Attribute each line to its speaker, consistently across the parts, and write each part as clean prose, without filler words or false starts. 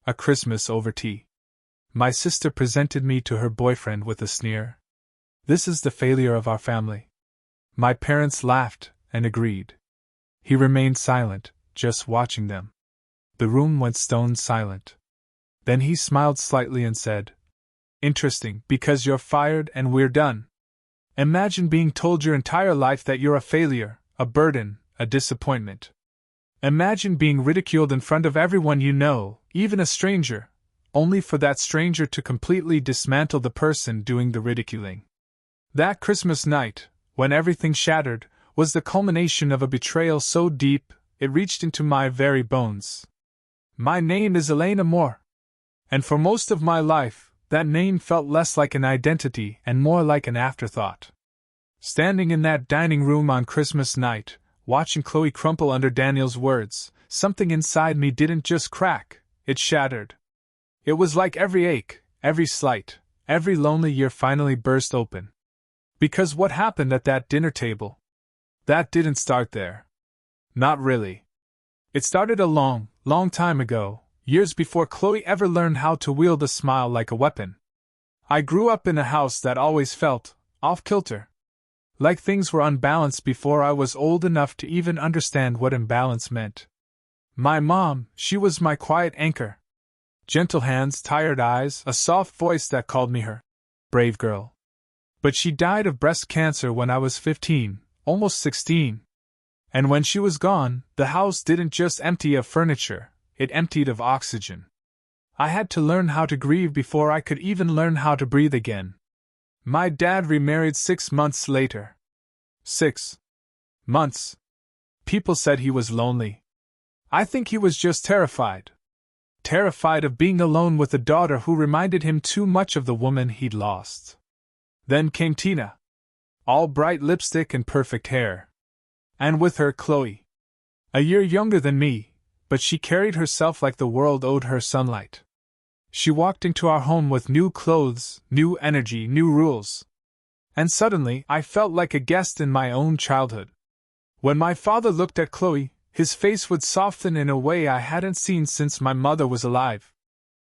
Speaker 1: A Christmas over tea. My sister presented me to her boyfriend with a sneer. This is the failure of our family. My parents laughed and agreed. He remained silent, just watching them. The room went stone silent. Then he smiled slightly and said, "Interesting, because you're fired and we're done. Imagine being told your entire life that you're a failure, a burden, a disappointment. Imagine being ridiculed in front of everyone you know, even a stranger, only for that stranger to completely dismantle the person doing the ridiculing." That Christmas night, when everything shattered, was the culmination of a betrayal so deep it reached into my very bones. My name is Elena Moore. And for most of my life, that name felt less like an identity and more like an afterthought. Standing in that dining room on Christmas night, watching Chloe crumple under Daniel's words, something inside me didn't just crack, it shattered. It was like every ache, every slight, every lonely year finally burst open. Because what happened at that dinner table? That didn't start there. Not really. It started a long, long time ago, years before Chloe ever learned how to wield a smile like a weapon. I grew up in a house that always felt off-kilter. Like things were unbalanced before I was old enough to even understand what imbalance meant. My mom, she was my quiet anchor. Gentle hands, tired eyes, a soft voice that called me her brave girl. But she died of breast cancer when I was 15, almost 16. And when she was gone, the house didn't just empty of furniture, it emptied of oxygen. I had to learn how to grieve before I could even learn how to breathe again. My dad remarried 6 months later. 6 months. People said he was lonely. I think he was just terrified. Terrified of being alone with a daughter who reminded him too much of the woman he'd lost. Then came Tina. All bright lipstick and perfect hair. And with her Chloe. A year younger than me, but she carried herself like the world owed her sunlight. She walked into our home with new clothes, new energy, new rules. And suddenly, I felt like a guest in my own childhood. When my father looked at Chloe, his face would soften in a way I hadn't seen since my mother was alive.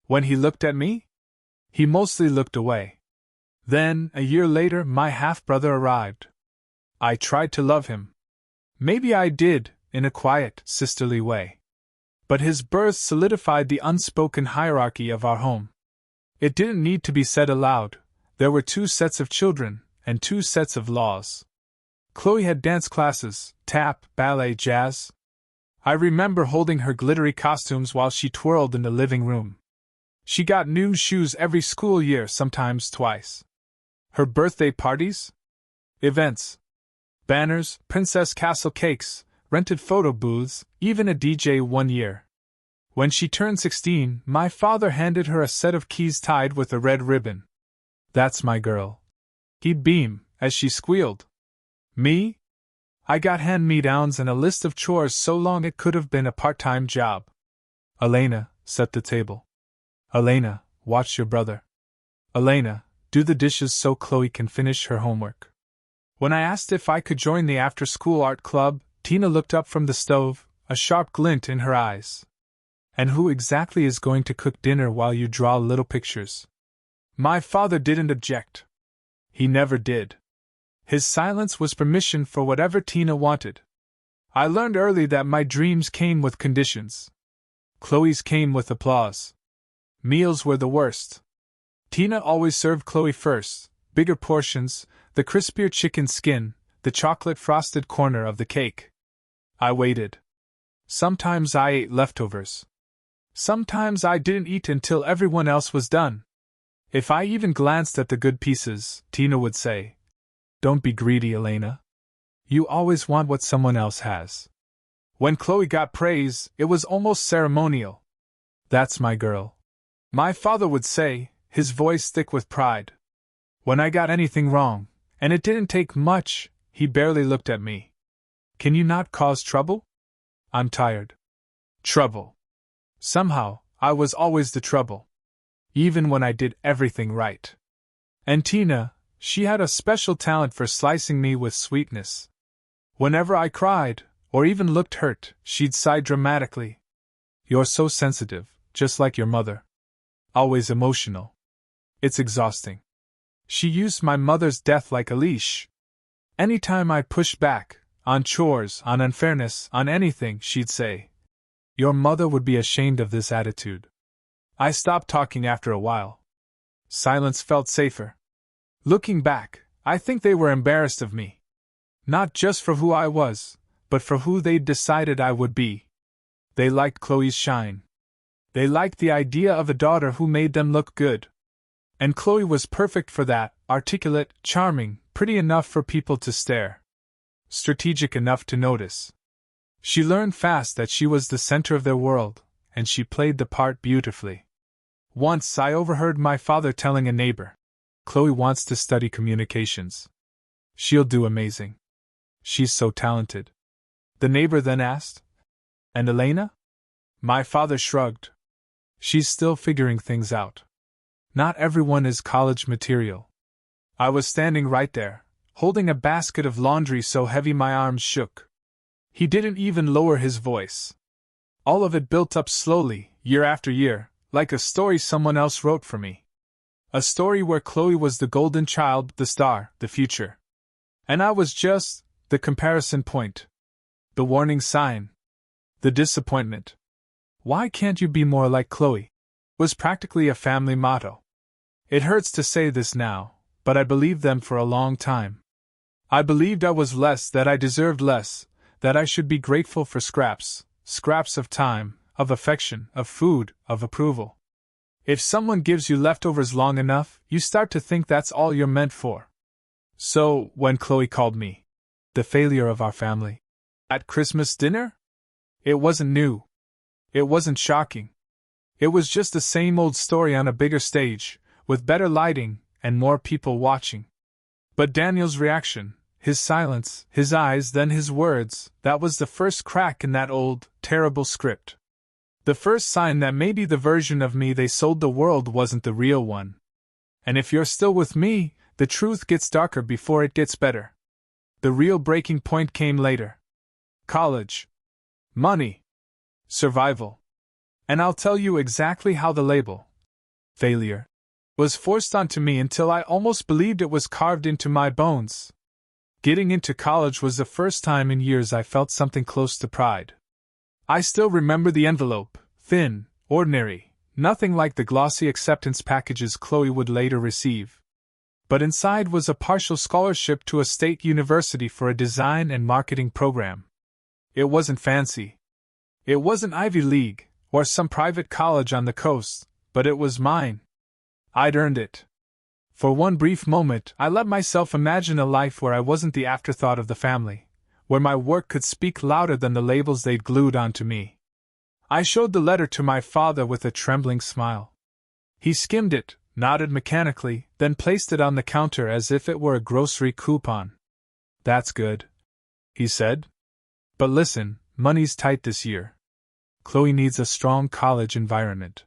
Speaker 1: When he looked at me, he mostly looked away. Then, a year later, my half-brother arrived. I tried to love him. Maybe I did, in a quiet, sisterly way. But his birth solidified the unspoken hierarchy of our home. It didn't need to be said aloud. There were 2 sets of children, and 2 sets of laws. Chloe had dance classes, tap, ballet, jazz. I remember holding her glittery costumes while she twirled in the living room. She got new shoes every school year, sometimes twice. Her birthday parties? Events. Banners, Princess Castle cakes, rented photo booths, even a DJ one year. When she turned 16, my father handed her a set of keys tied with a red ribbon. "That's my girl." He'd beam, as she squealed. Me? I got hand-me-downs and a list of chores so long it could have been a part-time job. Elena, set the table. Elena, watch your brother. Elena, do the dishes so Chloe can finish her homework. When I asked if I could join the after-school art club, Tina looked up from the stove, a sharp glint in her eyes. "And who exactly is going to cook dinner while you draw little pictures?" My father didn't object. He never did. His silence was permission for whatever Tina wanted. I learned early that my dreams came with conditions. Chloe's came with applause. Meals were the worst. Tina always served Chloe first, bigger portions, the crispier chicken skin, the chocolate-frosted corner of the cake. I waited. Sometimes I ate leftovers. Sometimes I didn't eat until everyone else was done. If I even glanced at the good pieces, Tina would say, "Don't be greedy, Elena. You always want what someone else has." When Chloe got praise, it was almost ceremonial. "That's my girl," my father would say, his voice thick with pride. When I got anything wrong, and it didn't take much, he barely looked at me. "Can you not cause trouble?" "I'm tired." Trouble. Somehow, I was always the trouble. Even when I did everything right. And Tina, she had a special talent for slicing me with sweetness. Whenever I cried, or even looked hurt, she'd sigh dramatically. "You're so sensitive, just like your mother. Always emotional. It's exhausting. She used my mother's death like a leash. Anytime I pushed back, on chores, on unfairness, on anything, she'd say, "Your mother would be ashamed of this attitude." I stopped talking after a while. Silence felt safer. Looking back, I think they were embarrassed of me. Not just for who I was, but for who they'd decided I would be. They liked Chloe's shine. They liked the idea of a daughter who made them look good. And Chloe was perfect for that, articulate, charming, pretty enough for people to stare. Strategic enough to notice. She learned fast that she was the center of their world, and she played the part beautifully. Once I overheard my father telling a neighbor, "Chloe wants to study communications. She'll do amazing. She's so talented." The neighbor then asked, "And Elena?" My father shrugged. "She's still figuring things out. Not everyone is college material." I was standing right there, holding a basket of laundry so heavy my arms shook. He didn't even lower his voice. All of it built up slowly, year after year, like a story someone else wrote for me. A story where Chloe was the golden child, the star, the future. And I was just the comparison point. The warning sign. The disappointment. "Why can't you be more like Chloe?" was practically a family motto. It hurts to say this now, but I believed them for a long time. I believed I was less, that I deserved less, that I should be grateful for scraps of time, of affection, of food, of approval. If someone gives you leftovers long enough, you start to think that's all you're meant for. So, when Chloe called me the failure of our family at Christmas dinner, it wasn't new. It wasn't shocking. It was just the same old story on a bigger stage, with better lighting and more people watching. But Daniel's reaction, his silence, his eyes, then his words, that was the first crack in that old, terrible script. The first sign that maybe the version of me they sold the world wasn't the real one. And if you're still with me, the truth gets darker before it gets better. The real breaking point came later. College. Money. Survival. And I'll tell you exactly how the label, failure, was forced onto me until I almost believed it was carved into my bones. Getting into college was the first time in years I felt something close to pride. I still remember the envelope, thin, ordinary, nothing like the glossy acceptance packages Chloe would later receive. But inside was a partial scholarship to a state university for a design and marketing program. It wasn't fancy. It wasn't Ivy League, or some private college on the coast, but it was mine. I'd earned it. For one brief moment, I let myself imagine a life where I wasn't the afterthought of the family, where my work could speak louder than the labels they'd glued onto me. I showed the letter to my father with a trembling smile. He skimmed it, nodded mechanically, then placed it on the counter as if it were a grocery coupon. "That's good," he said. "But listen, money's tight this year. Chloe needs a strong college environment.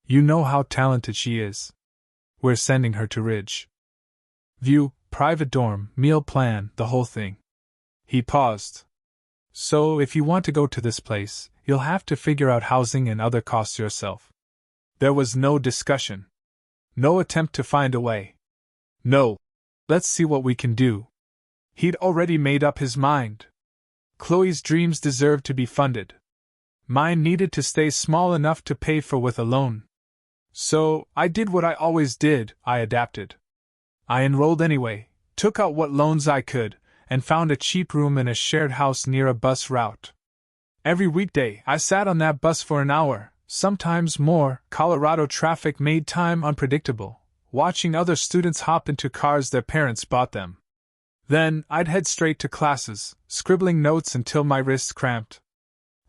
Speaker 1: You know how talented she is. We're sending her to Ridge View, private dorm, meal plan, the whole thing." He paused. "So if you want to go to this place, you'll have to figure out housing and other costs yourself." There was no discussion. No attempt to find a way. No. "Let's see what we can do." He'd already made up his mind. Chloe's dreams deserved to be funded. Mine needed to stay small enough to pay for with a loan. So, I did what I always did, I adapted. I enrolled anyway, took out what loans I could, and found a cheap room in a shared house near a bus route. Every weekday, I sat on that bus for an hour, sometimes more. Colorado traffic made time unpredictable, watching other students hop into cars their parents bought them. Then, I'd head straight to classes, scribbling notes until my wrists cramped.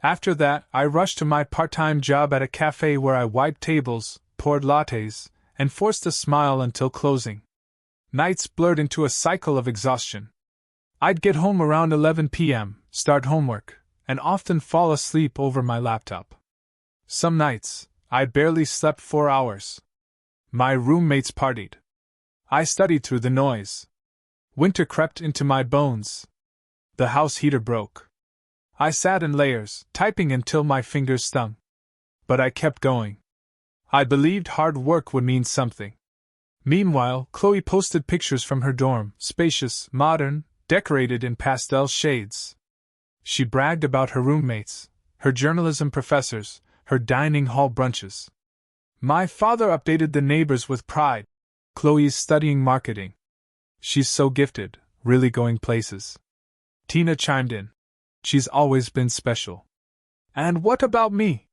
Speaker 1: After that, I rushed to my part-time job at a cafe where I wiped tables, poured lattes, and forced a smile until closing. Nights blurred into a cycle of exhaustion. I'd get home around 11 p.m., start homework, and often fall asleep over my laptop. Some nights, I barely slept 4 hours. My roommates partied. I studied through the noise. Winter crept into my bones. The house heater broke. I sat in layers, typing until my fingers stung. But I kept going. I believed hard work would mean something. Meanwhile, Chloe posted pictures from her dorm, spacious, modern, decorated in pastel shades. She bragged about her roommates, her journalism professors, her dining hall brunches. My father updated the neighbors with pride. Chloe's studying marketing. She's so gifted, really going places. Tina chimed in. She's always been special. And what about me?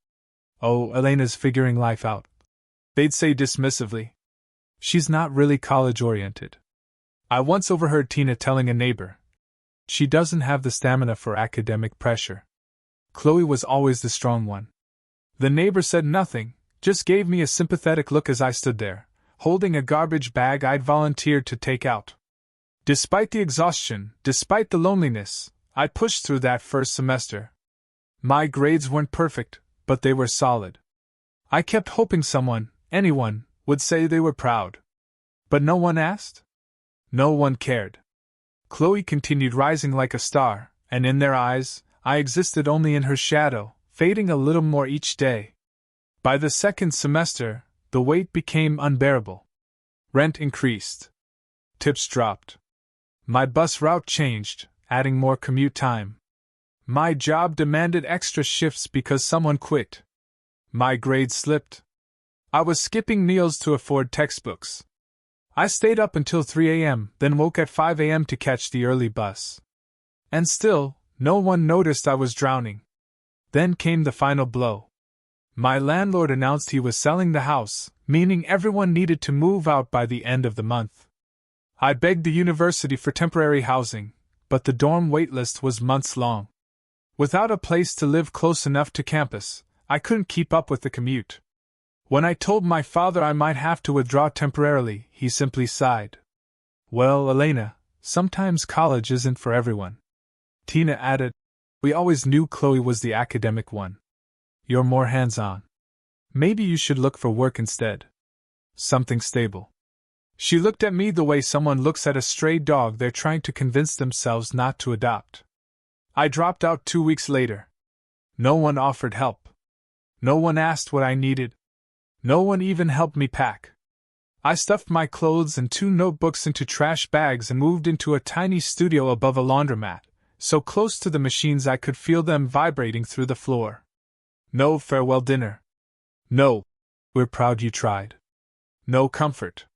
Speaker 1: Oh, Elena's figuring life out. They'd say dismissively. She's not really college-oriented. I once overheard Tina telling a neighbor. She doesn't have the stamina for academic pressure. Chloe was always the strong one. The neighbor said nothing, just gave me a sympathetic look as I stood there, holding a garbage bag I'd volunteered to take out. Despite the exhaustion, despite the loneliness, I pushed through that first semester. My grades weren't perfect, but they were solid. I kept hoping someone, anyone, would say they were proud. But no one asked? No one cared. Chloe continued rising like a star, and in their eyes, I existed only in her shadow, fading a little more each day. By the second semester, the weight became unbearable. Rent increased. Tips dropped. My bus route changed, adding more commute time. My job demanded extra shifts because someone quit. My grades slipped. I was skipping meals to afford textbooks. I stayed up until 3 a.m., then woke at 5 a.m. to catch the early bus. And still, no one noticed I was drowning. Then came the final blow. My landlord announced he was selling the house, meaning everyone needed to move out by the end of the month. I begged the university for temporary housing, but the dorm waitlist was months long. Without a place to live close enough to campus, I couldn't keep up with the commute. When I told my father I might have to withdraw temporarily, he simply sighed. Well, Elena, sometimes college isn't for everyone. Tina added, we always knew Chloe was the academic one. You're more hands-on. Maybe you should look for work instead. Something stable. She looked at me the way someone looks at a stray dog they're trying to convince themselves not to adopt. I dropped out 2 weeks later. No one offered help. No one asked what I needed. No one even helped me pack. I stuffed my clothes and 2 notebooks into trash bags and moved into a tiny studio above a laundromat, so close to the machines I could feel them vibrating through the floor. No farewell dinner. No, we're proud you tried. No comfort.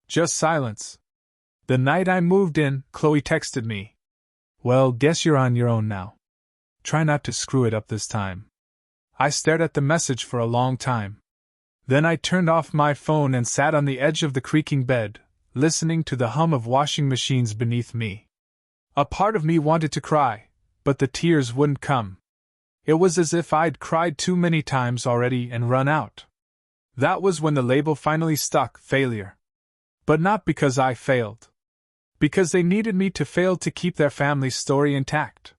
Speaker 1: Just silence. The night I moved in, Chloe texted me. Well, guess you're on your own now. Try not to screw it up this time. I stared at the message for a long time. Then I turned off my phone and sat on the edge of the creaking bed, listening to the hum of washing machines beneath me. A part of me wanted to cry, but the tears wouldn't come. It was as if I'd cried too many times already and run out. That was when the label finally stuck, failure. But not because I failed. Because they needed me to fail to keep their family's story intact.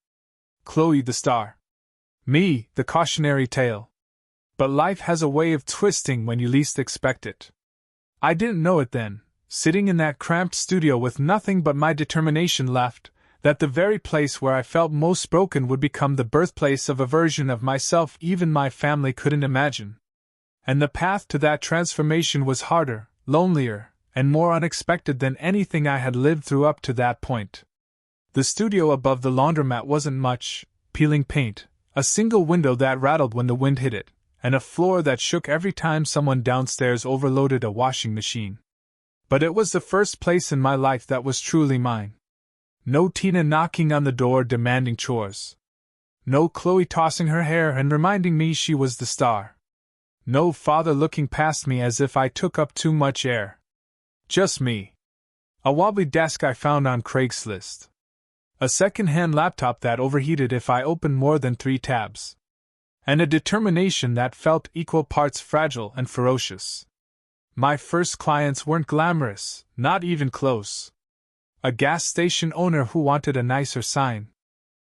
Speaker 1: Chloe the star. Me, the cautionary tale. But life has a way of twisting when you least expect it. I didn't know it then, sitting in that cramped studio with nothing but my determination left, that the very place where I felt most broken would become the birthplace of a version of myself even my family couldn't imagine. And the path to that transformation was harder, lonelier, and more unexpected than anything I had lived through up to that point. The studio above the laundromat wasn't much, peeling paint, a single window that rattled when the wind hit it, and a floor that shook every time someone downstairs overloaded a washing machine. But it was the first place in my life that was truly mine. No Tina knocking on the door demanding chores. No Chloe tossing her hair and reminding me she was the star. No father looking past me as if I took up too much air. Just me. A wobbly desk I found on Craigslist. A second-hand laptop that overheated if I opened more than 3 tabs. And a determination that felt equal parts fragile and ferocious. My first clients weren't glamorous, not even close. A gas station owner who wanted a nicer sign.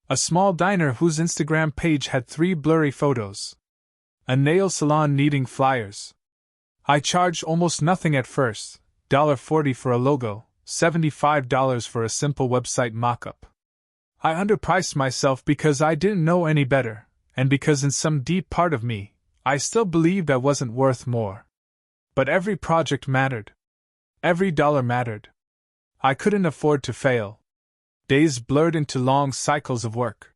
Speaker 1: A small diner whose Instagram page had 3 blurry photos. A nail salon needing flyers. I charged almost nothing at first, $40 for a logo, $75 for a simple website mock-up. I underpriced myself because I didn't know any better, and because in some deep part of me, I still believed I wasn't worth more. But every project mattered. Every dollar mattered. I couldn't afford to fail. Days blurred into long cycles of work.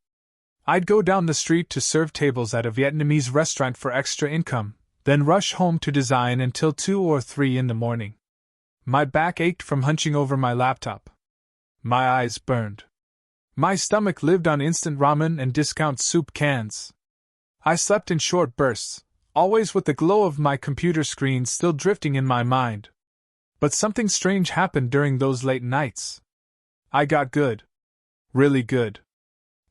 Speaker 1: I'd go down the street to serve tables at a Vietnamese restaurant for extra income, then rush home to design until 2 or 3 in the morning. My back ached from hunching over my laptop. My eyes burned. My stomach lived on instant ramen and discount soup cans. I slept in short bursts, always with the glow of my computer screen still drifting in my mind. But something strange happened during those late nights. I got good. Really good.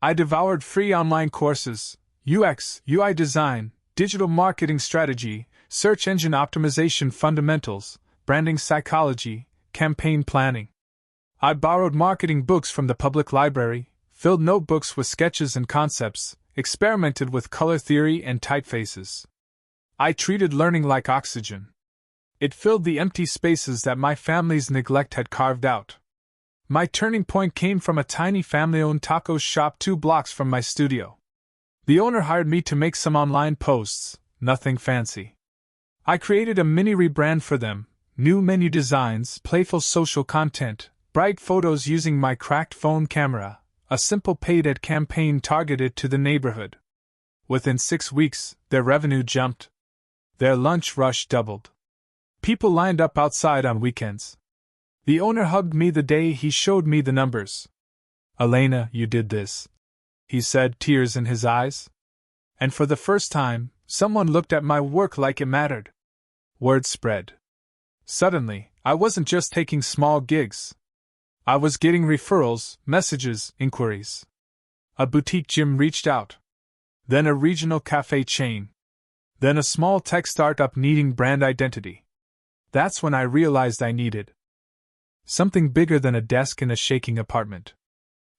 Speaker 1: I devoured free online courses, UX, UI design, digital marketing strategy, search engine optimization fundamentals, branding psychology, campaign planning. I borrowed marketing books from the public library, filled notebooks with sketches and concepts, experimented with color theory and typefaces. I treated learning like oxygen. It filled the empty spaces that my family's neglect had carved out. My turning point came from a tiny family-owned taco shop 2 blocks from my studio. The owner hired me to make some online posts, nothing fancy. I created a mini rebrand for them, new menu designs, playful social content, bright photos using my cracked phone camera, a simple paid ad campaign targeted to the neighborhood. Within 6 weeks, their revenue jumped. Their lunch rush doubled. People lined up outside on weekends. The owner hugged me the day he showed me the numbers. "Elena, you did this," he said, tears in his eyes. And for the first time, someone looked at my work like it mattered. Word spread. Suddenly, I wasn't just taking small gigs. I was getting referrals, messages, inquiries. A boutique gym reached out. Then a regional cafe chain. Then a small tech startup needing brand identity. That's when I realized I needed something bigger than a desk in a shaking apartment.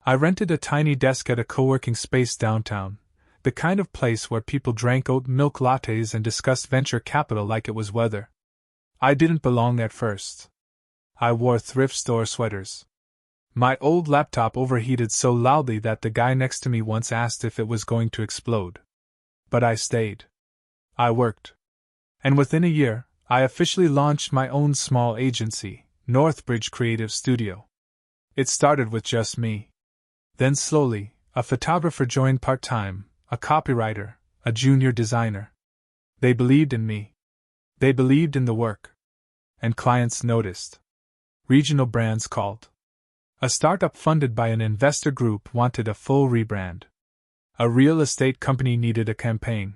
Speaker 1: I rented a tiny desk at a co-working space downtown, the kind of place where people drank oat milk lattes and discussed venture capital like it was weather. I didn't belong at first. I wore thrift store sweaters. My old laptop overheated so loudly that the guy next to me once asked if it was going to explode. But I stayed. I worked. And within a year, I officially launched my own small agency, Northbridge Creative Studio. It started with just me. Then slowly, a photographer joined part-time, a copywriter, a junior designer. They believed in me. They believed in the work. And clients noticed. Regional brands called. A startup funded by an investor group wanted a full rebrand. A real estate company needed a campaign.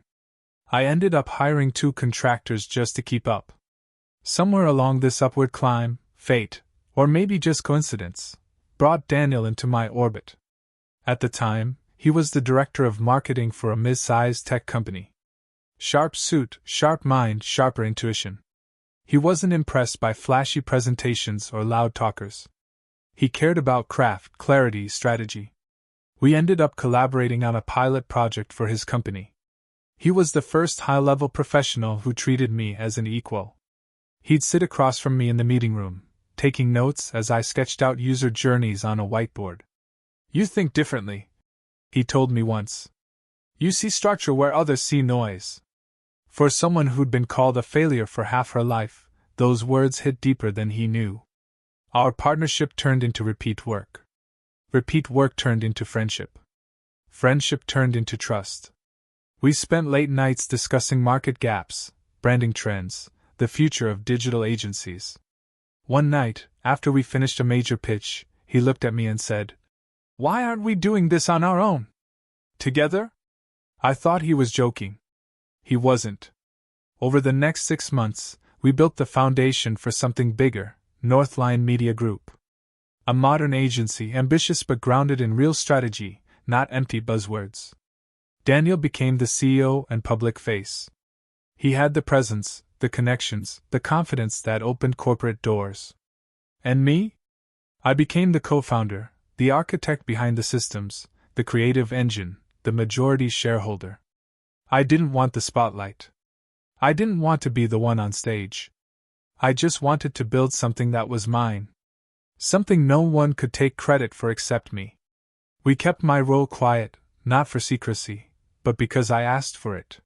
Speaker 1: I ended up hiring 2 contractors just to keep up. Somewhere along this upward climb, fate, or maybe just coincidence, brought Daniel into my orbit. At the time, he was the director of marketing for a mid-sized tech company. Sharp suit, sharp mind, sharper intuition. He wasn't impressed by flashy presentations or loud talkers. He cared about craft, clarity, strategy. We ended up collaborating on a pilot project for his company. He was the first high-level professional who treated me as an equal. He'd sit across from me in the meeting room, taking notes as I sketched out user journeys on a whiteboard. "You think differently," he told me once. "You see structure where others see noise." For someone who'd been called a failure for half her life, those words hit deeper than he knew. Our partnership turned into repeat work. Repeat work turned into friendship. Friendship turned into trust. We spent late nights discussing market gaps, branding trends, the future of digital agencies. One night, after we finished a major pitch, he looked at me and said, "Why aren't we doing this on our own? Together?" I thought he was joking. He wasn't. Over the next 6 months, we built the foundation for something bigger, Northline Media Group. A modern agency, ambitious but grounded in real strategy, not empty buzzwords. Daniel became the CEO and public face. He had the presence, the connections, the confidence that opened corporate doors. And me? I became the co-founder, the architect behind the systems, the creative engine, the majority shareholder. I didn't want the spotlight. I didn't want to be the one on stage. I just wanted to build something that was mine. Something no one could take credit for except me. We kept my role quiet, not for secrecy, but because I asked for it.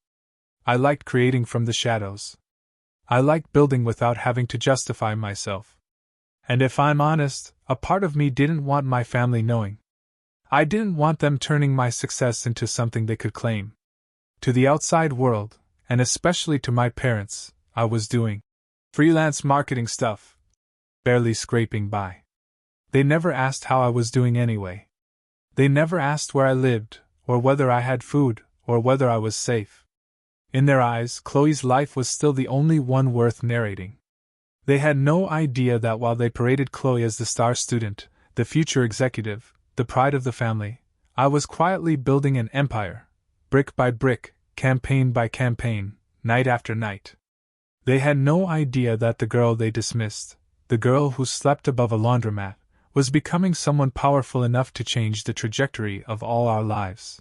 Speaker 1: I liked creating from the shadows. I liked building without having to justify myself. And if I'm honest, a part of me didn't want my family knowing. I didn't want them turning my success into something they could claim. To the outside world, and especially to my parents, I was doing freelance marketing stuff, barely scraping by. They never asked how I was doing anyway. They never asked where I lived, or whether I had food, or whether I was safe. In their eyes, Chloe's life was still the only one worth narrating. They had no idea that while they paraded Chloe as the star student, the future executive, the pride of the family, I was quietly building an empire, brick by brick, campaign by campaign, night after night. They had no idea that the girl they dismissed, the girl who slept above a laundromat, was becoming someone powerful enough to change the trajectory of all our lives.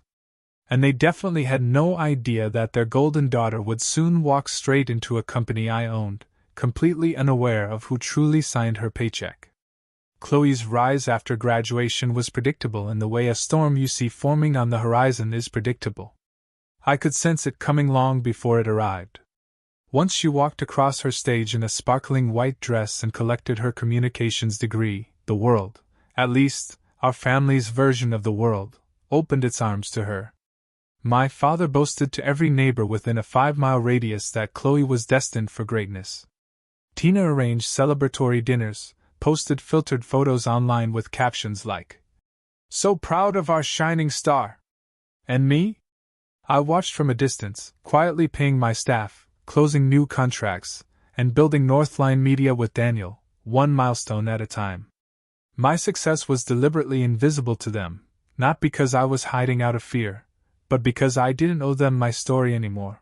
Speaker 1: And they definitely had no idea that their golden daughter would soon walk straight into a company I owned, completely unaware of who truly signed her paycheck. Chloe's rise after graduation was predictable in the way a storm you see forming on the horizon is predictable. I could sense it coming long before it arrived. Once she walked across her stage in a sparkling white dress and collected her communications degree, the world, at least, our family's version of the world, opened its arms to her. My father boasted to every neighbor within a 5-mile radius that Chloe was destined for greatness. Tina arranged celebratory dinners, posted filtered photos online with captions like, "So proud of our shining star." And me? I watched from a distance, quietly paying my staff, closing new contracts, and building Northline Media with Daniel, one milestone at a time. My success was deliberately invisible to them, not because I was hiding out of fear, but because I didn't owe them my story anymore.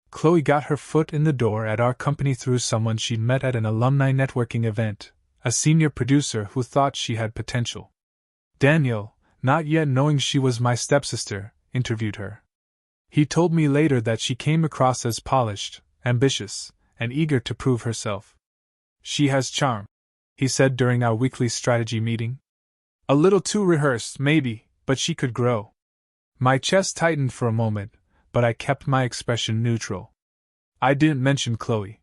Speaker 1: Chloe got her foot in the door at our company through someone she'd met at an alumni networking event, a senior producer who thought she had potential. Daniel, not yet knowing she was my stepsister, interviewed her. He told me later that she came across as polished, ambitious, and eager to prove herself. "She has charm," he said during our weekly strategy meeting. "A little too rehearsed, maybe, but she could grow." My chest tightened for a moment, but I kept my expression neutral. I didn't mention Chloe.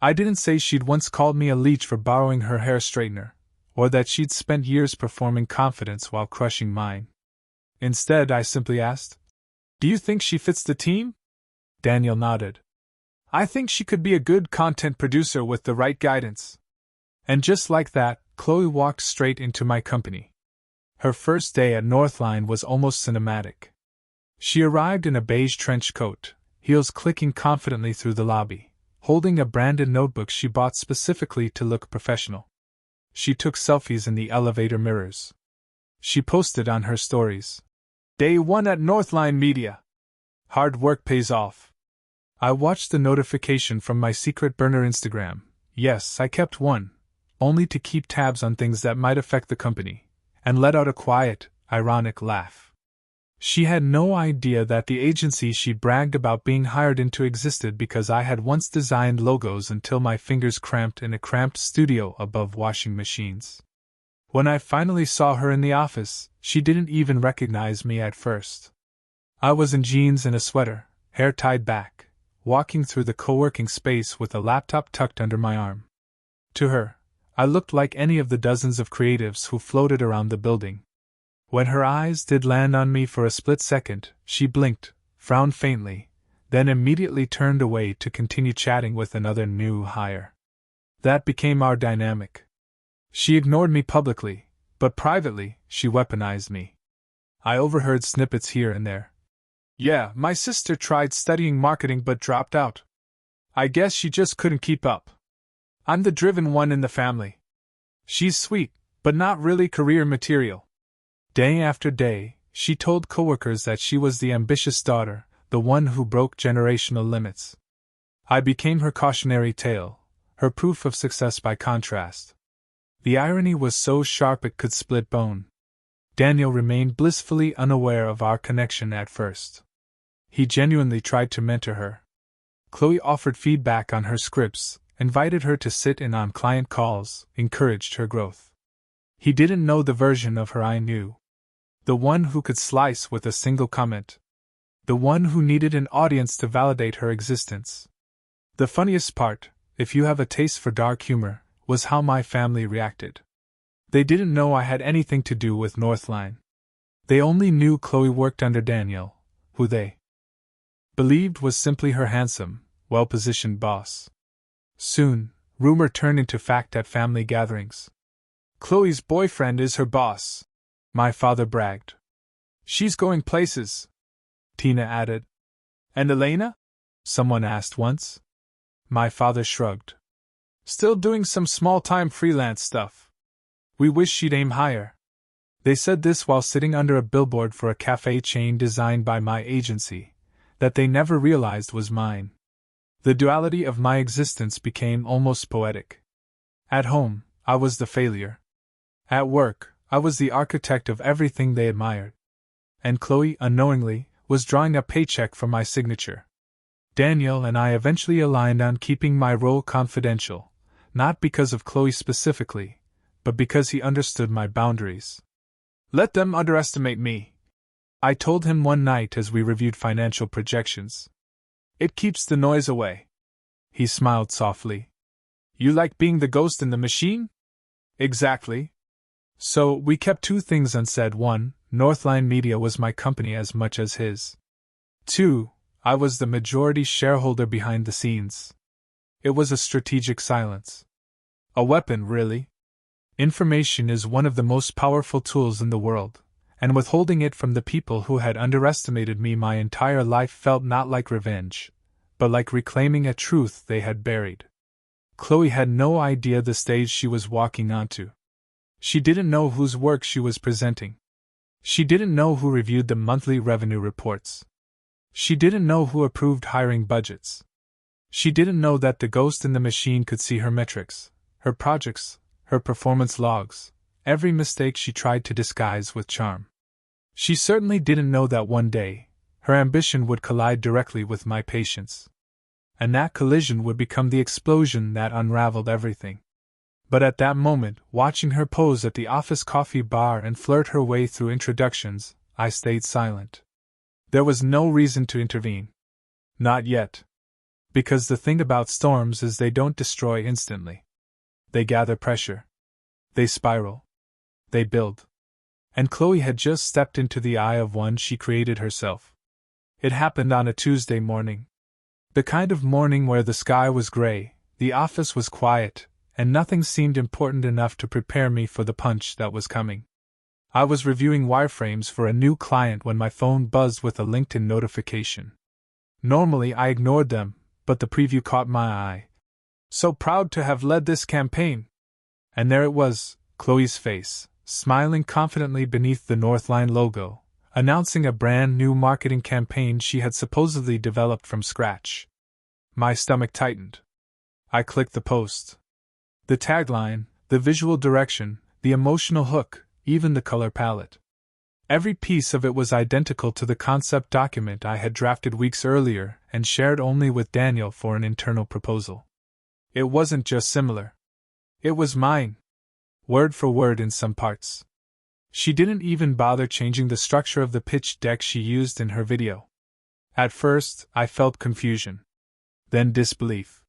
Speaker 1: I didn't say she'd once called me a leech for borrowing her hair straightener, or that she'd spent years performing confidence while crushing mine. Instead, I simply asked, "Do you think she fits the team?" Daniel nodded. "I think she could be a good content producer with the right guidance." And just like that, Chloe walked straight into my company. Her first day at Northline was almost cinematic. She arrived in a beige trench coat, heels clicking confidently through the lobby, holding a branded notebook she bought specifically to look professional. She took selfies in the elevator mirrors. She posted on her stories, "Day 1 at Northline Media. Hard work pays off." I watched the notification from my secret burner Instagram. Yes, I kept one, only to keep tabs on things that might affect the company, and let out a quiet, ironic laugh. She had no idea that the agency she bragged about being hired into existed because I had once designed logos until my fingers cramped in a cramped studio above washing machines. When I finally saw her in the office, she didn't even recognize me at first. I was in jeans and a sweater, hair tied back, walking through the co-working space with a laptop tucked under my arm. To her, I looked like any of the dozens of creatives who floated around the building. When her eyes did land on me for a split second, she blinked, frowned faintly, then immediately turned away to continue chatting with another new hire. That became our dynamic. She ignored me publicly, but privately, she weaponized me. I overheard snippets here and there. "Yeah, my sister tried studying marketing but dropped out. I guess she just couldn't keep up. I'm the driven one in the family. She's sweet, but not really career material." Day after day, she told coworkers that she was the ambitious daughter, the one who broke generational limits. I became her cautionary tale, her proof of success by contrast. The irony was so sharp it could split bone. Daniel remained blissfully unaware of our connection at first. He genuinely tried to mentor her. Chloe offered feedback on her scripts, invited her to sit in on client calls, encouraged her growth. He didn't know the version of her I knew. The one who could slice with a single comment. The one who needed an audience to validate her existence. The funniest part, if you have a taste for dark humor, was how my family reacted. They didn't know I had anything to do with Northline. They only knew Chloe worked under Daniel, who they believed was simply her handsome, well-positioned boss. Soon, rumor turned into fact at family gatherings. Chloe's boyfriend is her boss, my father bragged. She's going places, Tina added. And Elena? Someone asked once. My father shrugged. Still doing some small-time freelance stuff. We wish she'd aim higher. They said this while sitting under a billboard for a cafe chain designed by my agency, that they never realized was mine. The duality of my existence became almost poetic. At home, I was the failure. At work, I was the architect of everything they admired. And Chloe, unknowingly, was drawing a paycheck for my signature. Daniel and I eventually aligned on keeping my role confidential, not because of Chloe specifically, but because he understood my boundaries. Let them underestimate me, I told him one night as we reviewed financial projections. It keeps the noise away. He smiled softly. You like being the ghost in the machine? Exactly. So, we kept two things unsaid. 1, Northline Media was my company as much as his. 2, I was the majority shareholder behind the scenes. It was a strategic silence. A weapon, really. Information is one of the most powerful tools in the world, and withholding it from the people who had underestimated me my entire life felt not like revenge, but like reclaiming a truth they had buried. Chloe had no idea the stage she was walking onto. She didn't know whose work she was presenting. She didn't know who reviewed the monthly revenue reports. She didn't know who approved hiring budgets. She didn't know that the ghost in the machine could see her metrics, her projects, her performance logs, every mistake she tried to disguise with charm. She certainly didn't know that one day, her ambition would collide directly with my patience. And that collision would become the explosion that unraveled everything. But at that moment, watching her pose at the office coffee bar and flirt her way through introductions, I stayed silent. There was no reason to intervene. Not yet. Because the thing about storms is they don't destroy instantly. They gather pressure. They spiral. They build. And Chloe had just stepped into the eye of one she created herself. It happened on a Tuesday morning. The kind of morning where the sky was gray, the office was quiet, and nothing seemed important enough to prepare me for the punch that was coming. I was reviewing wireframes for a new client when my phone buzzed with a LinkedIn notification. Normally I ignored them, but the preview caught my eye. So proud to have led this campaign. And there it was, Chloe's face, smiling confidently beneath the Northline logo, announcing a brand new marketing campaign she had supposedly developed from scratch. My stomach tightened. I clicked the post. The tagline, the visual direction, the emotional hook, even the color palette. Every piece of it was identical to the concept document I had drafted weeks earlier and shared only with Daniel for an internal proposal. It wasn't just similar. It was mine. Word for word in some parts. She didn't even bother changing the structure of the pitch deck she used in her video. At first, I felt confusion. Then disbelief.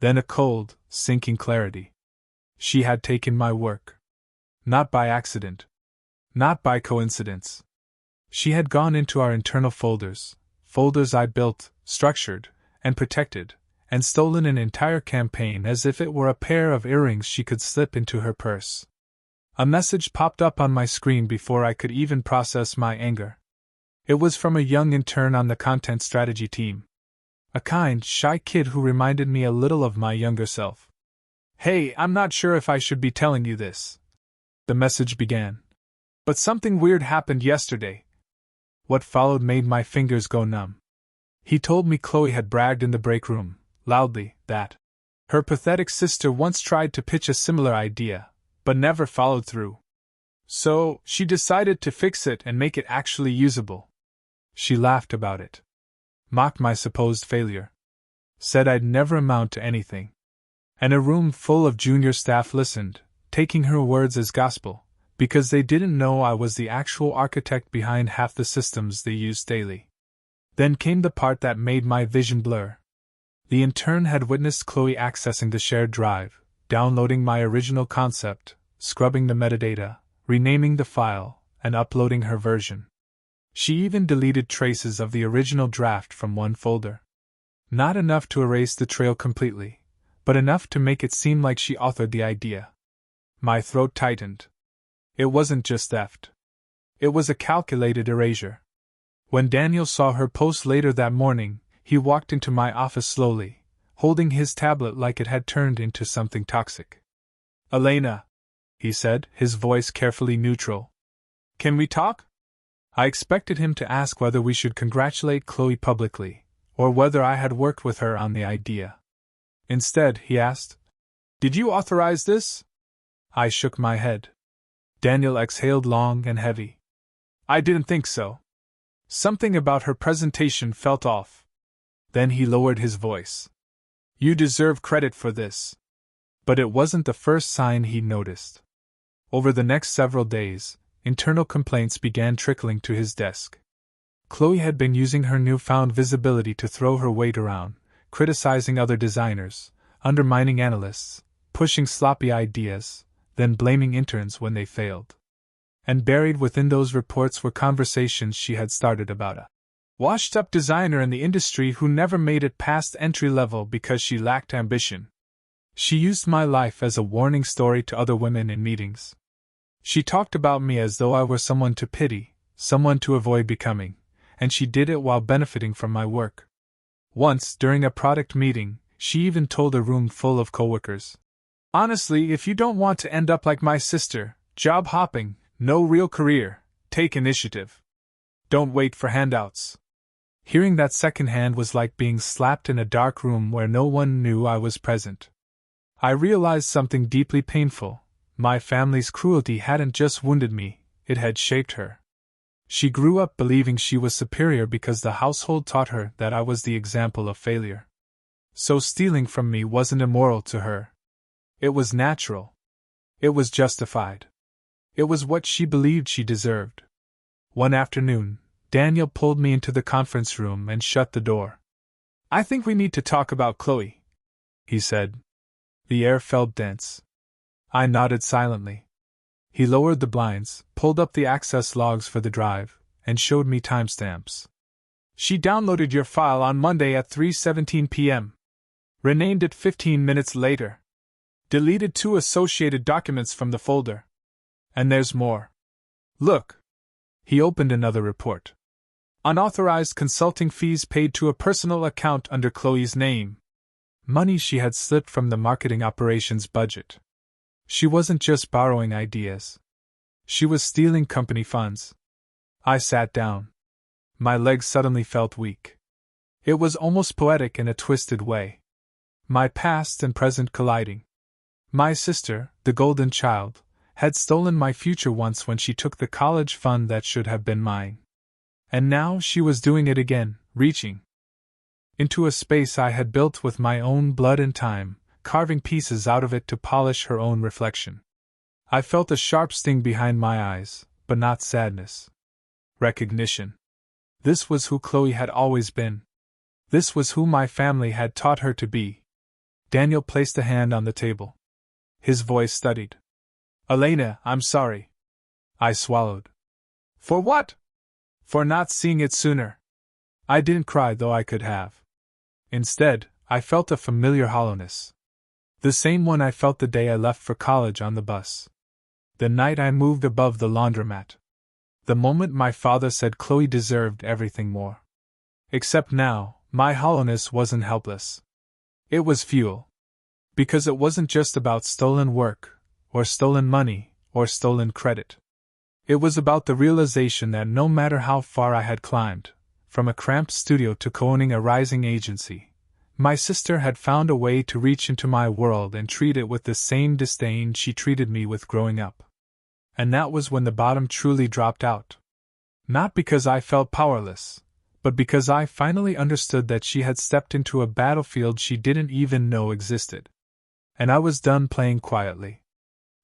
Speaker 1: Then a cold, sinking clarity. She had taken my work. Not by accident. Not by coincidence. She had gone into our internal folders I built, structured, and protected, and stolen an entire campaign as if it were a pair of earrings she could slip into her purse. A message popped up on my screen before I could even process my anger. It was from a young intern on the content strategy team. A kind, shy kid who reminded me a little of my younger self. Hey, I'm not sure if I should be telling you this. The message began. But something weird happened yesterday. What followed made my fingers go numb. He told me Chloe had bragged in the break room, loudly, that her pathetic sister once tried to pitch a similar idea, but never followed through. So, she decided to fix it and make it actually usable. She laughed about it. Mocked my supposed failure. Said I'd never amount to anything. And a room full of junior staff listened, taking her words as gospel, because they didn't know I was the actual architect behind half the systems they used daily. Then came the part that made my vision blur. The intern had witnessed Chloe accessing the shared drive, downloading my original concept, scrubbing the metadata, renaming the file, and uploading her version. She even deleted traces of the original draft from one folder. Not enough to erase the trail completely, but enough to make it seem like she authored the idea. My throat tightened. It wasn't just theft. It was a calculated erasure. When Daniel saw her post later that morning, he walked into my office slowly, holding his tablet like it had turned into something toxic. "Elena," he said, his voice carefully neutral. "Can we talk?" I expected him to ask whether we should congratulate Chloe publicly, or whether I had worked with her on the idea. Instead, he asked, "Did you authorize this?" I shook my head. Daniel exhaled long and heavy. "I didn't think so. Something about her presentation felt off." Then he lowered his voice. "You deserve credit for this." But it wasn't the first sign he noticed. Over the next several days, internal complaints began trickling to his desk. Chloe had been using her newfound visibility to throw her weight around, criticizing other designers, undermining analysts, pushing sloppy ideas, then blaming interns when they failed. And buried within those reports were conversations she had started about a washed-up designer in the industry who never made it past entry level because she lacked ambition. She used my life as a warning story to other women in meetings. She talked about me as though I were someone to pity, someone to avoid becoming, and she did it while benefiting from my work. Once, during a product meeting, she even told a room full of coworkers, "Honestly, if you don't want to end up like my sister, job hopping, no real career, take initiative. Don't wait for handouts." Hearing that secondhand was like being slapped in a dark room where no one knew I was present. I realized something deeply painful. My family's cruelty hadn't just wounded me, it had shaped her. She grew up believing she was superior because the household taught her that I was the example of failure. So stealing from me wasn't immoral to her. It was natural. It was justified. It was what she believed she deserved. One afternoon, Daniel pulled me into the conference room and shut the door. "I think we need to talk about Chloe," he said. The air felt dense. I nodded silently. He lowered the blinds, pulled up the access logs for the drive, and showed me timestamps. "She downloaded your file on Monday at 3:17 p.m. Renamed it 15 minutes later. Deleted 2 associated documents from the folder. And there's more. Look." He opened another report. "Unauthorized consulting fees paid to a personal account under Chloe's name. Money she had slipped from the marketing operations budget. She wasn't just borrowing ideas. She was stealing company funds." I sat down. My legs suddenly felt weak. It was almost poetic in a twisted way. My past and present colliding. My sister, the golden child, had stolen my future once when she took the college fund that should have been mine. And now she was doing it again, reaching into a space I had built with my own blood and time, carving pieces out of it to polish her own reflection. I felt a sharp sting behind my eyes, but not sadness. Recognition. This was who Chloe had always been. This was who my family had taught her to be. Daniel placed a hand on the table. His voice studied. "Elena, I'm sorry." I swallowed. "For what?" "For not seeing it sooner." I didn't cry, though I could have. Instead, I felt a familiar hollowness. The same one I felt the day I left for college on the bus. The night I moved above the laundromat. The moment my father said Chloe deserved everything more. Except now, my hollowness wasn't helpless. It was fuel. Because it wasn't just about stolen work, or stolen money, or stolen credit. It was about the realization that no matter how far I had climbed, from a cramped studio to co-owning a rising agency, my sister had found a way to reach into my world and treat it with the same disdain she treated me with growing up. And that was when the bottom truly dropped out. Not because I felt powerless, but because I finally understood that she had stepped into a battlefield she didn't even know existed. And I was done playing quietly.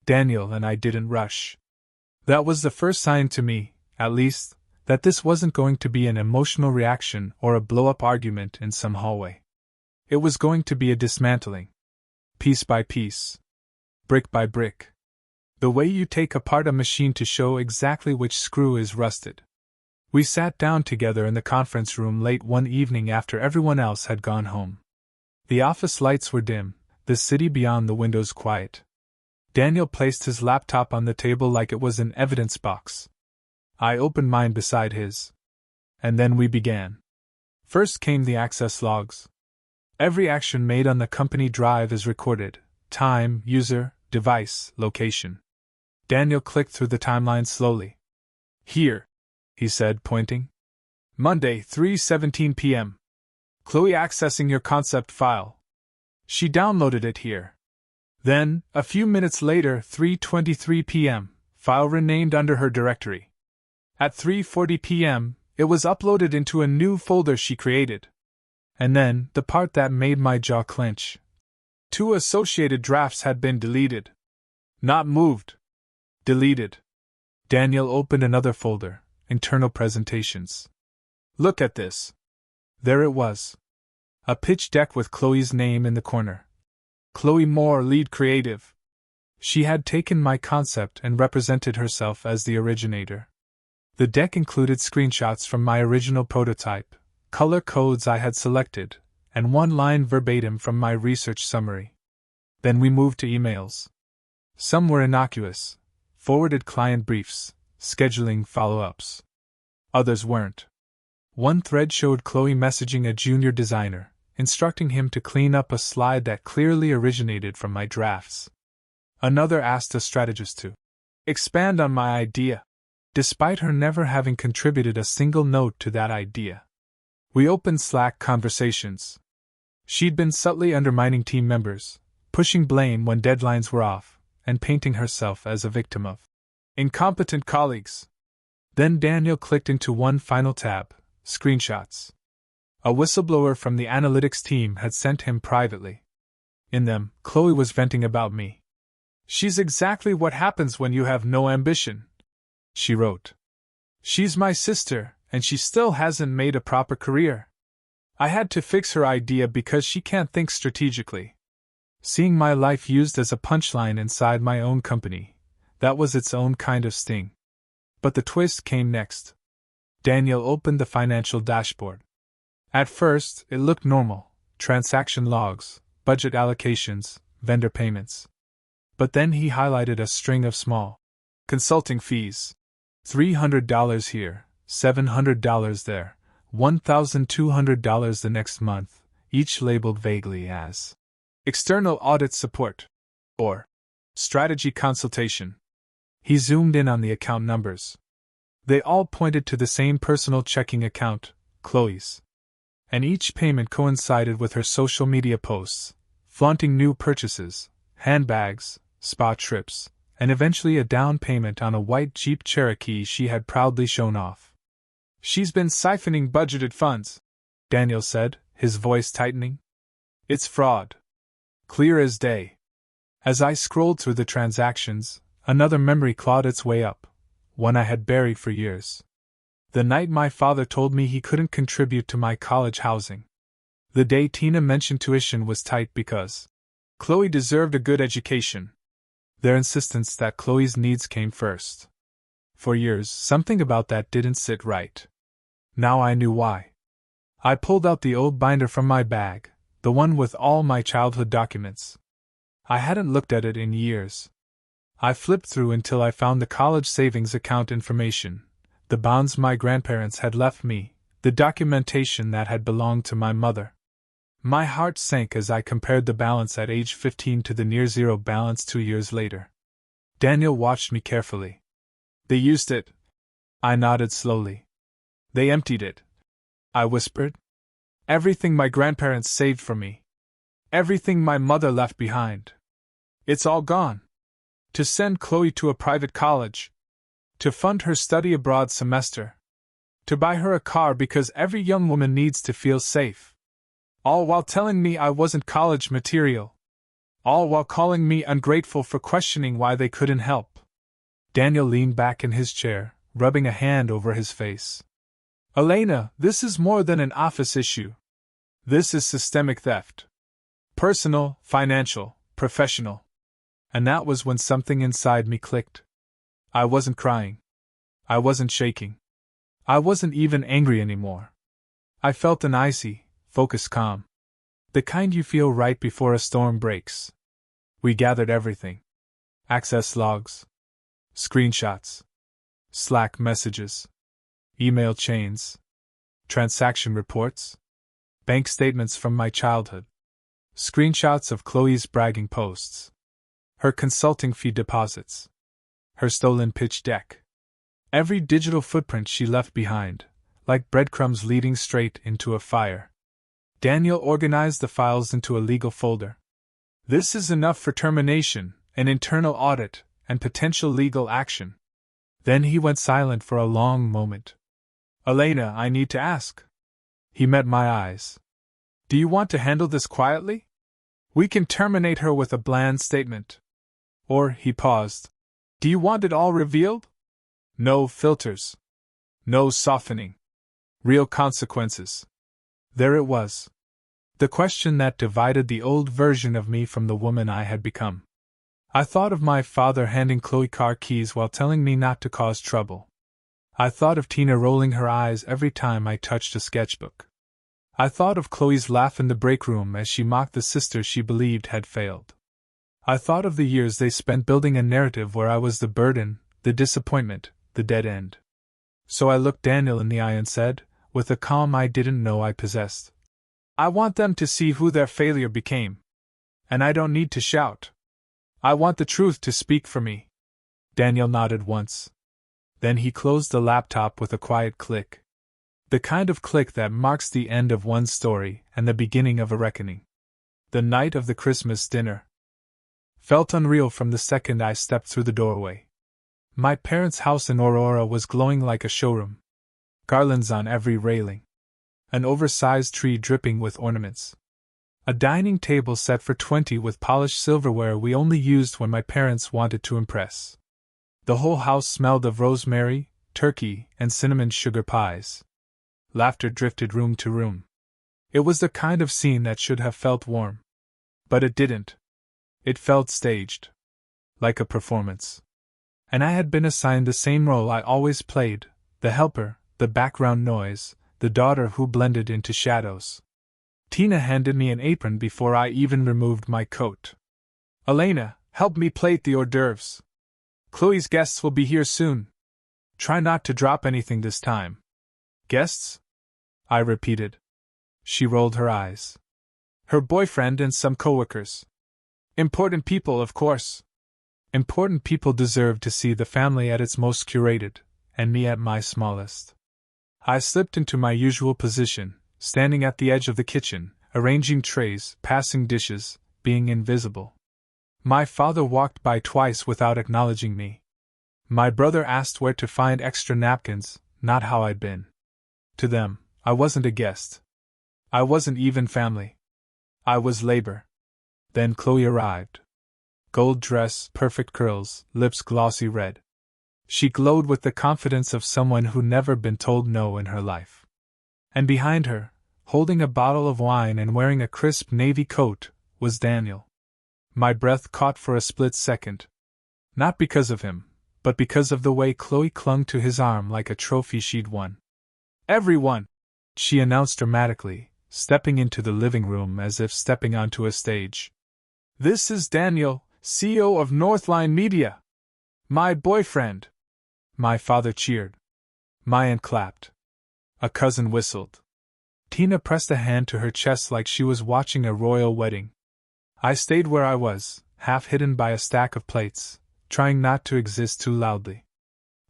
Speaker 1: Daniel and I didn't rush. That was the first sign to me, at least, that this wasn't going to be an emotional reaction or a blow-up argument in some hallway. It was going to be a dismantling. Piece by piece. Brick by brick. The way you take apart a machine to show exactly which screw is rusted. We sat down together in the conference room late one evening after everyone else had gone home. The office lights were dim, the city beyond the windows quiet. Daniel placed his laptop on the table like it was an evidence box. I opened mine beside his. And then we began. First came the access logs. Every action made on the company drive is recorded: time, user, device, location. Daniel clicked through the timeline slowly. Here, he said, pointing. Monday, 3:17 p.m. Chloe accessing your concept file. She downloaded it here. Then, a few minutes later, 3:23 p.m., file renamed under her directory. At 3:40 p.m., it was uploaded into a new folder she created. And then, the part that made my jaw clench. 2 associated drafts had been deleted. Not moved. Deleted. Daniel opened another folder, internal presentations. Look at this. There it was. A pitch deck with Chloe's name in the corner. Chloe Moore, lead creative. She had taken my concept and represented herself as the originator. The deck included screenshots from my original prototype, color codes I had selected, and one line verbatim from my research summary. Then we moved to emails. Some were innocuous, forwarded client briefs, scheduling follow-ups. Others weren't. One thread showed Chloe messaging a junior designer, instructing him to clean up a slide that clearly originated from my drafts. Another asked a strategist to expand on my idea, despite her never having contributed a single note to that idea. We opened Slack conversations. She'd been subtly undermining team members, pushing blame when deadlines were off, and painting herself as a victim of incompetent colleagues. Then Daniel clicked into one final tab: screenshots. A whistleblower from the analytics team had sent him privately. In them, Chloe was venting about me. She's exactly what happens when you have no ambition, she wrote. She's my sister, and she still hasn't made a proper career. I had to fix her idea because she can't think strategically. Seeing my life used as a punchline inside my own company, that was its own kind of sting. But the twist came next. Daniel opened the financial dashboard. At first, it looked normal: transaction logs, budget allocations, vendor payments. But then he highlighted a string of small consulting fees. $300 here, $700 there, $1,200 the next month, each labeled vaguely as external audit support or strategy consultation. He zoomed in on the account numbers. They all pointed to the same personal checking account, Chloe's. And each payment coincided with her social media posts, flaunting new purchases, handbags, spa trips, and eventually a down payment on a white Jeep Cherokee she had proudly shown off. She's been siphoning budgeted funds, Daniel said, his voice tightening. It's fraud. Clear as day. As I scrolled through the transactions, another memory clawed its way up, one I had buried for years. The night my father told me he couldn't contribute to my college housing. The day Tina mentioned tuition was tight because Chloe deserved a good education. Their insistence that Chloe's needs came first. For years, something about that didn't sit right. Now I knew why. I pulled out the old binder from my bag, the one with all my childhood documents. I hadn't looked at it in years. I flipped through until I found the college savings account information, the bonds my grandparents had left me, the documentation that had belonged to my mother. My heart sank as I compared the balance at age 15 to the near-zero balance 2 years later. Daniel watched me carefully. They used it. I nodded slowly. They emptied it. I whispered. Everything my grandparents saved for me. Everything my mother left behind. It's all gone. To send Chloe to a private college. To fund her study abroad semester. To buy her a car because every young woman needs to feel safe. All while telling me I wasn't college material. All while calling me ungrateful for questioning why they couldn't help. Daniel leaned back in his chair, rubbing a hand over his face. Elena, this is more than an office issue. This is systemic theft. Personal, financial, professional. And that was when something inside me clicked. I wasn't crying. I wasn't shaking. I wasn't even angry anymore. I felt an icy, focused calm. The kind you feel right before a storm breaks. We gathered everything. Access logs. Screenshots. Slack messages. Email chains. Transaction reports. Bank statements from my childhood. Screenshots of Chloe's bragging posts. Her consulting fee deposits. Her stolen pitch deck. Every digital footprint she left behind, like breadcrumbs leading straight into a fire. Daniel organized the files into a legal folder. This is enough for termination, an internal audit, and potential legal action. Then he went silent for a long moment. Elena, I need to ask. He met my eyes. Do you want to handle this quietly? We can terminate her with a bland statement. Or, he paused. Do you want it all revealed? No filters. No softening. Real consequences. There it was. The question that divided the old version of me from the woman I had become. I thought of my father handing Chloe car keys while telling me not to cause trouble. I thought of Tina rolling her eyes every time I touched a sketchbook. I thought of Chloe's laugh in the break room as she mocked the sister she believed had failed. I thought of the years they spent building a narrative where I was the burden, the disappointment, the dead end. So I looked Daniel in the eye and said, with a calm I didn't know I possessed, I want them to see who their failure became. And I don't need to shout. I want the truth to speak for me. Daniel nodded once. Then he closed the laptop with a quiet click. The kind of click that marks the end of one story and the beginning of a reckoning. The night of the Christmas dinner felt unreal from the second I stepped through the doorway. My parents' house in Aurora was glowing like a showroom. Garlands on every railing. An oversized tree dripping with ornaments. A dining table set for 20 with polished silverware we only used when my parents wanted to impress. The whole house smelled of rosemary, turkey, and cinnamon sugar pies. Laughter drifted room to room. It was the kind of scene that should have felt warm. But it didn't. It felt staged. Like a performance. And I had been assigned the same role I always played, the helper, the background noise, the daughter who blended into shadows. Tina handed me an apron before I even removed my coat. Elena, help me plate the hors d'oeuvres. Chloe's guests will be here soon. Try not to drop anything this time. Guests? I repeated. She rolled her eyes. Her boyfriend and some coworkers. Important people, of course. Important people deserve to see the family at its most curated, and me at my smallest. I slipped into my usual position, standing at the edge of the kitchen, arranging trays, passing dishes, being invisible. My father walked by twice without acknowledging me. My brother asked where to find extra napkins, not how I'd been. To them, I wasn't a guest. I wasn't even family. I was labor. Then Chloe arrived. Gold dress, perfect curls, lips glossy red. She glowed with the confidence of someone who never been told no in her life. And behind her, holding a bottle of wine and wearing a crisp navy coat, was Daniel. My breath caught for a split second. Not because of him, but because of the way Chloe clung to his arm like a trophy she'd won. Everyone! She announced dramatically, stepping into the living room as if stepping onto a stage. This is Daniel, CEO of Northline Media. My boyfriend. My father cheered. My aunt clapped. A cousin whistled. Tina pressed a hand to her chest like she was watching a royal wedding. I stayed where I was, half hidden by a stack of plates, trying not to exist too loudly.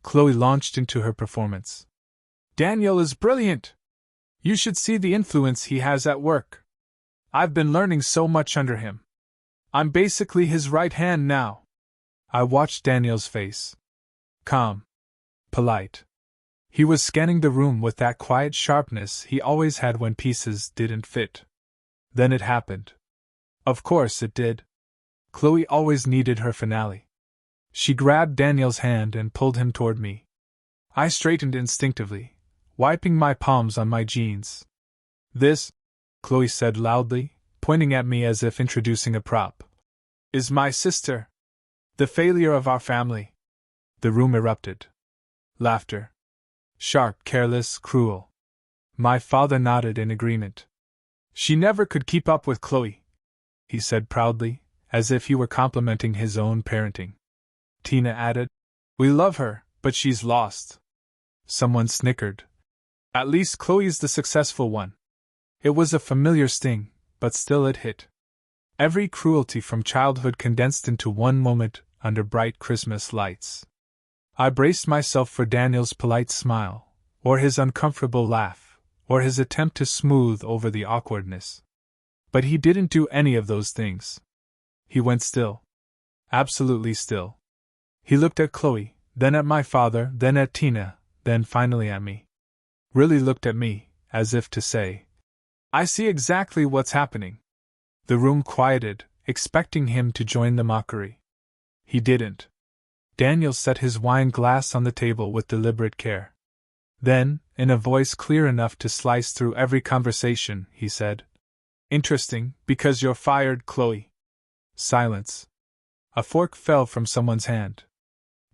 Speaker 1: Chloe launched into her performance. Daniel is brilliant! You should see the influence he has at work. I've been learning so much under him. I'm basically his right hand now. I watched Daniel's face. Calm. Polite. He was scanning the room with that quiet sharpness he always had when pieces didn't fit. Then it happened. Of course it did. Chloe always needed her finale. She grabbed Daniel's hand and pulled him toward me. I straightened instinctively, wiping my palms on my jeans. This, Chloe said loudly, pointing at me as if introducing a prop, is my sister. The failure of our family. The room erupted. Laughter. Sharp, careless, cruel. My father nodded in agreement. She never could keep up with Chloe, he said proudly, as if he were complimenting his own parenting. Tina added, we love her, but she's lost. Someone snickered. At least Chloe's the successful one. It was a familiar sting, but still it hit. Every cruelty from childhood condensed into one moment under bright Christmas lights. I braced myself for Daniel's polite smile, or his uncomfortable laugh, or his attempt to smooth over the awkwardness. But he didn't do any of those things. He went still. Absolutely still. He looked at Chloe, then at my father, then at Tina, then finally at me. Really looked at me, as if to say, I see exactly what's happening. The room quieted, expecting him to join the mockery. He didn't. Daniel set his wine glass on the table with deliberate care. Then, in a voice clear enough to slice through every conversation, he said, Interesting, because you're fired, Chloe. Silence. A fork fell from someone's hand.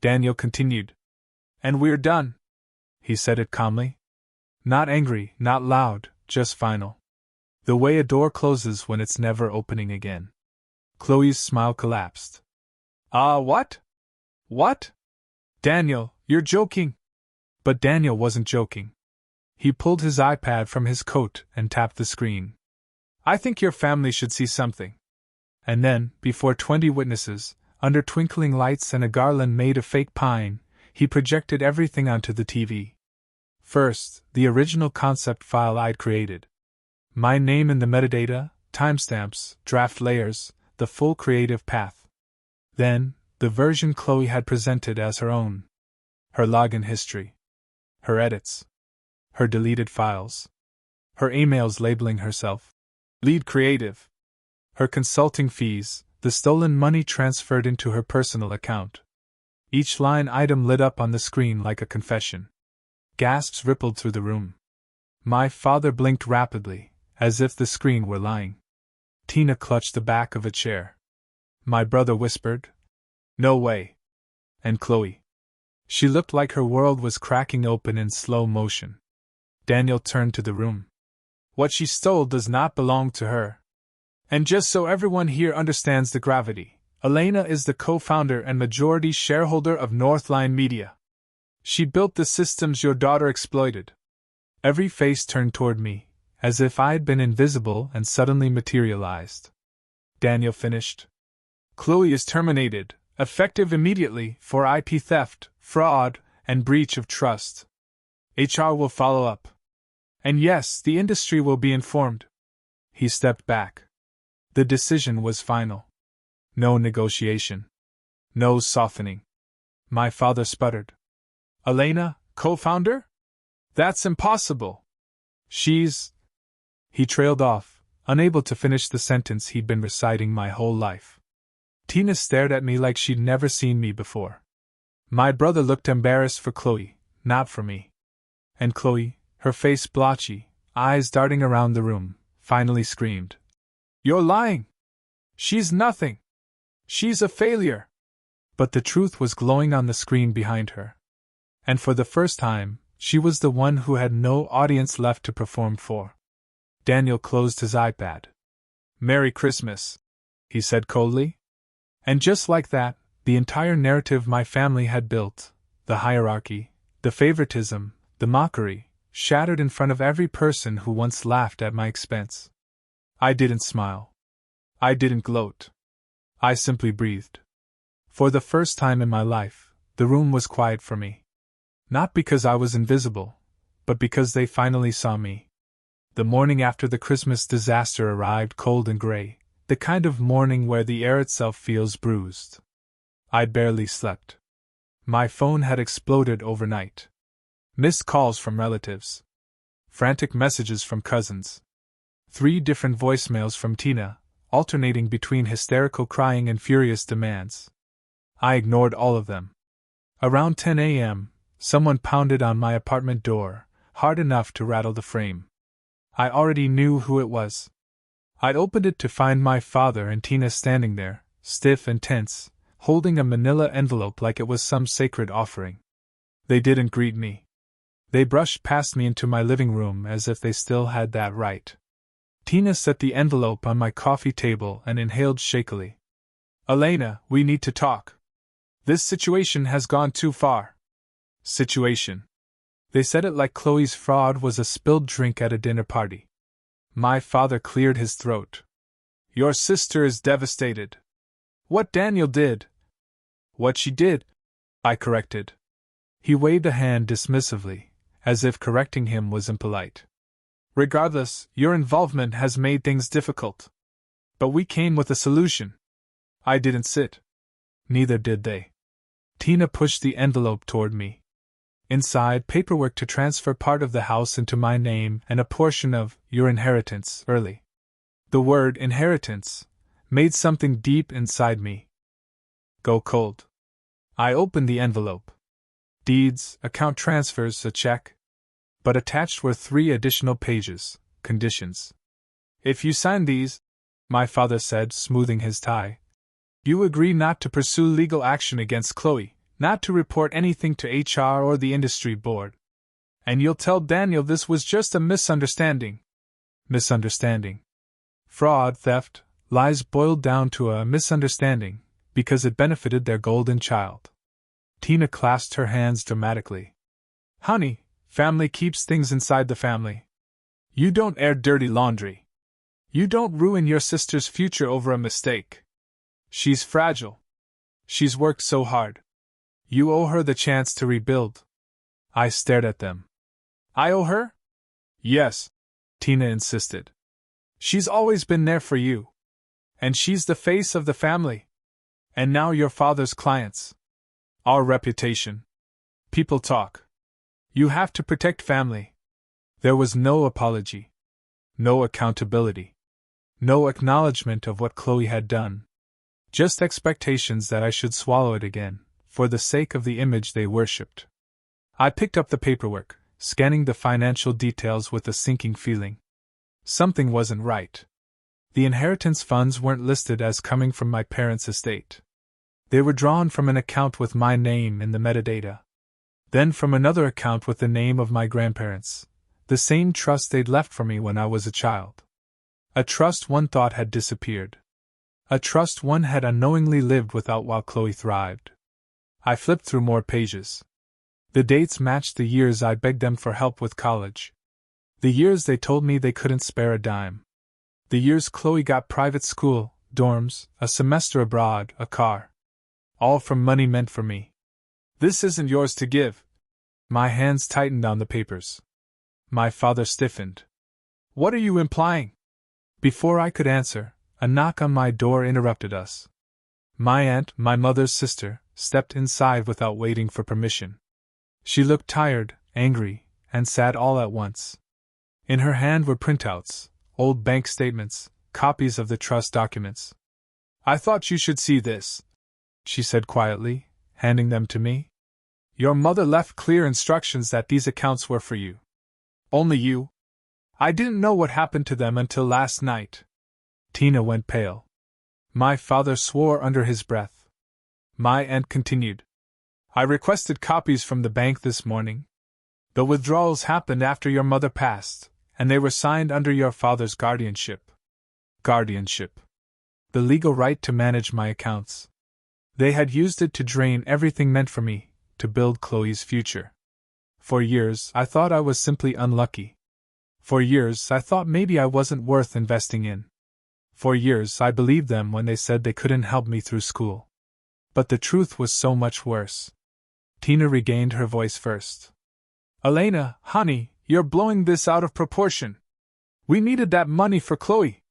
Speaker 1: Daniel continued. And we're done. He said it calmly. Not angry, not loud, just final. The way a door closes when it's never opening again. Chloe's smile collapsed. What? What? Daniel, you're joking. But Daniel wasn't joking. He pulled his iPad from his coat and tapped the screen. I think your family should see something. And then, before 20 witnesses, under twinkling lights and a garland made of fake pine, he projected everything onto the TV. First, the original concept file I'd created. My name in the metadata, timestamps, draft layers, the full creative path. Then, the version Chloe had presented as her own. Her login history. Her edits. Her deleted files. Her emails labeling herself lead creative. Her consulting fees, the stolen money transferred into her personal account. Each line item lit up on the screen like a confession. Gasps rippled through the room. My father blinked rapidly, as if the screen were lying. Tina clutched the back of a chair. My brother whispered, No way. And Chloe. She looked like her world was cracking open in slow motion. Daniel turned to the room. What she stole does not belong to her. And just so everyone here understands the gravity, Elena is the co-founder and majority shareholder of Northline Media. She built the systems your daughter exploited. Every face turned toward me, as if I had been invisible and suddenly materialized. Daniel finished. Chloe is terminated, effective immediately, for IP theft, fraud, and breach of trust. HR will follow up. And yes, the industry will be informed. He stepped back. The decision was final. No negotiation. No softening. My father sputtered. Elena, co-founder? That's impossible. She's... He trailed off, unable to finish the sentence he'd been reciting my whole life. Tina stared at me like she'd never seen me before. My brother looked embarrassed for Chloe, not for me. And Chloe, her face blotchy, eyes darting around the room, finally screamed. You're lying! She's nothing! She's a failure! But the truth was glowing on the screen behind her. And for the first time, she was the one who had no audience left to perform for. Daniel closed his iPad. Merry Christmas, he said coldly. And just like that, the entire narrative my family had built, the hierarchy, the favoritism, the mockery, shattered in front of every person who once laughed at my expense. I didn't smile. I didn't gloat. I simply breathed. For the first time in my life, the room was quiet for me. Not because I was invisible, but because they finally saw me. The morning after the Christmas disaster arrived cold and gray, the kind of morning where the air itself feels bruised. I barely slept. My phone had exploded overnight. Missed calls from relatives. Frantic messages from cousins. 3 different voicemails from Tina, alternating between hysterical crying and furious demands. I ignored all of them. Around 10 a.m., Someone pounded on my apartment door, hard enough to rattle the frame. I already knew who it was. I'd opened it to find my father and Tina standing there, stiff and tense, holding a manila envelope like it was some sacred offering. They didn't greet me. They brushed past me into my living room as if they still had that right. Tina set the envelope on my coffee table and inhaled shakily. "Elena, we need to talk. This situation has gone too far." Situation. They said it like Chloe's fraud was a spilled drink at a dinner party. My father cleared his throat. "Your sister is devastated." "What Daniel did?" "What she did," I corrected. He waved a hand dismissively, as if correcting him was impolite. "Regardless, your involvement has made things difficult. But we came with a solution." I didn't sit. Neither did they. Tina pushed the envelope toward me. Inside, paperwork to transfer part of the house into my name and a portion of your inheritance early. The word inheritance made something deep inside me go cold. I opened the envelope. Deeds, account transfers, a check. But attached were 3 additional pages, conditions. "If you sign these," my father said, smoothing his tie, "you agree not to pursue legal action against Chloe, not to report anything to HR or the industry board. And you'll tell Daniel this was just a misunderstanding." Misunderstanding. Fraud, theft, lies boiled down to a misunderstanding, because it benefited their golden child. Tina clasped her hands dramatically. "Honey, family keeps things inside the family. You don't air dirty laundry. You don't ruin your sister's future over a mistake. She's fragile. She's worked so hard. You owe her the chance to rebuild." I stared at them. "I owe her?" "Yes," Tina insisted. "She's always been there for you. And she's the face of the family. And now your father's clients. Our reputation. People talk. You have to protect family." There was no apology. No accountability. No acknowledgement of what Chloe had done. Just expectations that I should swallow it again, for the sake of the image they worshipped. I picked up the paperwork, scanning the financial details with a sinking feeling. Something wasn't right. The inheritance funds weren't listed as coming from my parents' estate. They were drawn from an account with my name in the metadata. Then from another account with the name of my grandparents, the same trust they'd left for me when I was a child. A trust one thought had disappeared. A trust one had unknowingly lived without while Chloe thrived. I flipped through more pages. The dates matched the years I begged them for help with college. The years they told me they couldn't spare a dime. The years Chloe got private school, dorms, a semester abroad, a car. All from money meant for me. "This isn't yours to give." My hands tightened on the papers. My father stiffened. "What are you implying?" Before I could answer, a knock on my door interrupted us. My aunt, my mother's sister, stepped inside without waiting for permission. She looked tired, angry, and sad all at once. In her hand were printouts, old bank statements, copies of the trust documents. "I thought you should see this," she said quietly, handing them to me. "Your mother left clear instructions that these accounts were for you. Only you. I didn't know what happened to them until last night." Tina went pale. My father swore under his breath. My aunt continued. "I requested copies from the bank this morning. The withdrawals happened after your mother passed, and they were signed under your father's guardianship." Guardianship. The legal right to manage my accounts. They had used it to drain everything meant for me, to build Chloe's future. For years, I thought I was simply unlucky. For years, I thought maybe I wasn't worth investing in. For years, I believed them when they said they couldn't help me through school. But the truth was so much worse. Tina regained her voice first. "Elena, honey, you're blowing this out of proportion. We needed that money for Chloe.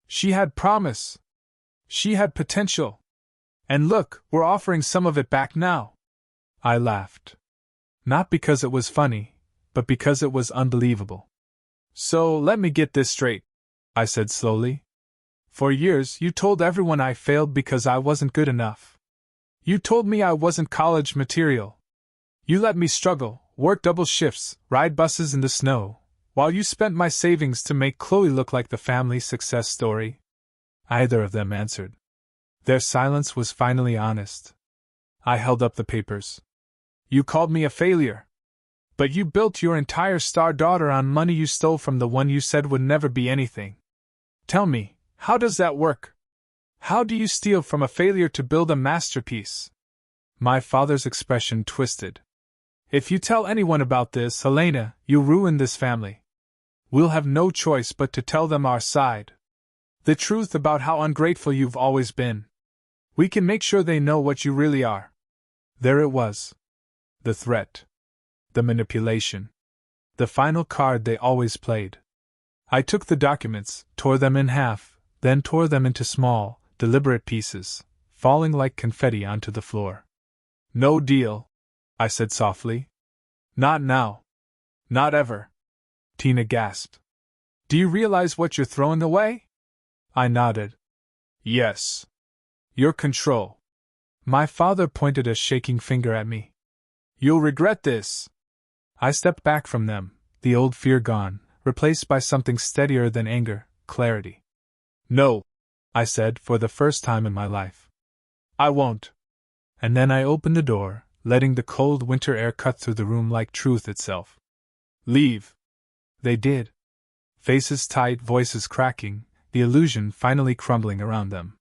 Speaker 1: She had promise. She had potential. And look, we're offering some of it back now." I laughed. Not because it was funny, but because it was unbelievable. "So let me get this straight," I said slowly. "For years you told everyone I failed because I wasn't good enough. You told me I wasn't college material. You let me struggle, work double shifts, ride buses in the snow, while you spent my savings to make Chloe look like the family success story. Neither of them answered. Their silence was finally honest. I held up the papers. You called me a failure. But you built your entire star daughter on money you stole from the one you said would never be anything. Tell me, how does that work? How do you steal from a failure to build a masterpiece? My father's expression twisted. If you tell anyone about this, Elena, you'll ruin this family. We'll have no choice but to tell them our side. The truth about how ungrateful you've always been. We can make sure they know what you really are. There it was. The threat. The manipulation. The final card they always played. I took the documents, tore them in half, then tore them into small, deliberate pieces, falling like confetti onto the floor. No deal, I said softly. Not now. Not ever. Tina gasped. Do you realize what you're throwing away? I nodded. Yes. Your control. My father pointed a shaking finger at me. You'll regret this. I stepped back from them, the old fear gone, replaced by something steadier than anger, clarity. No, I said for the first time in my life. I won't. And then I opened the door, letting the cold winter air cut through the room like truth itself. Leave. They did. Faces tight, voices cracking, the illusion finally crumbling around them.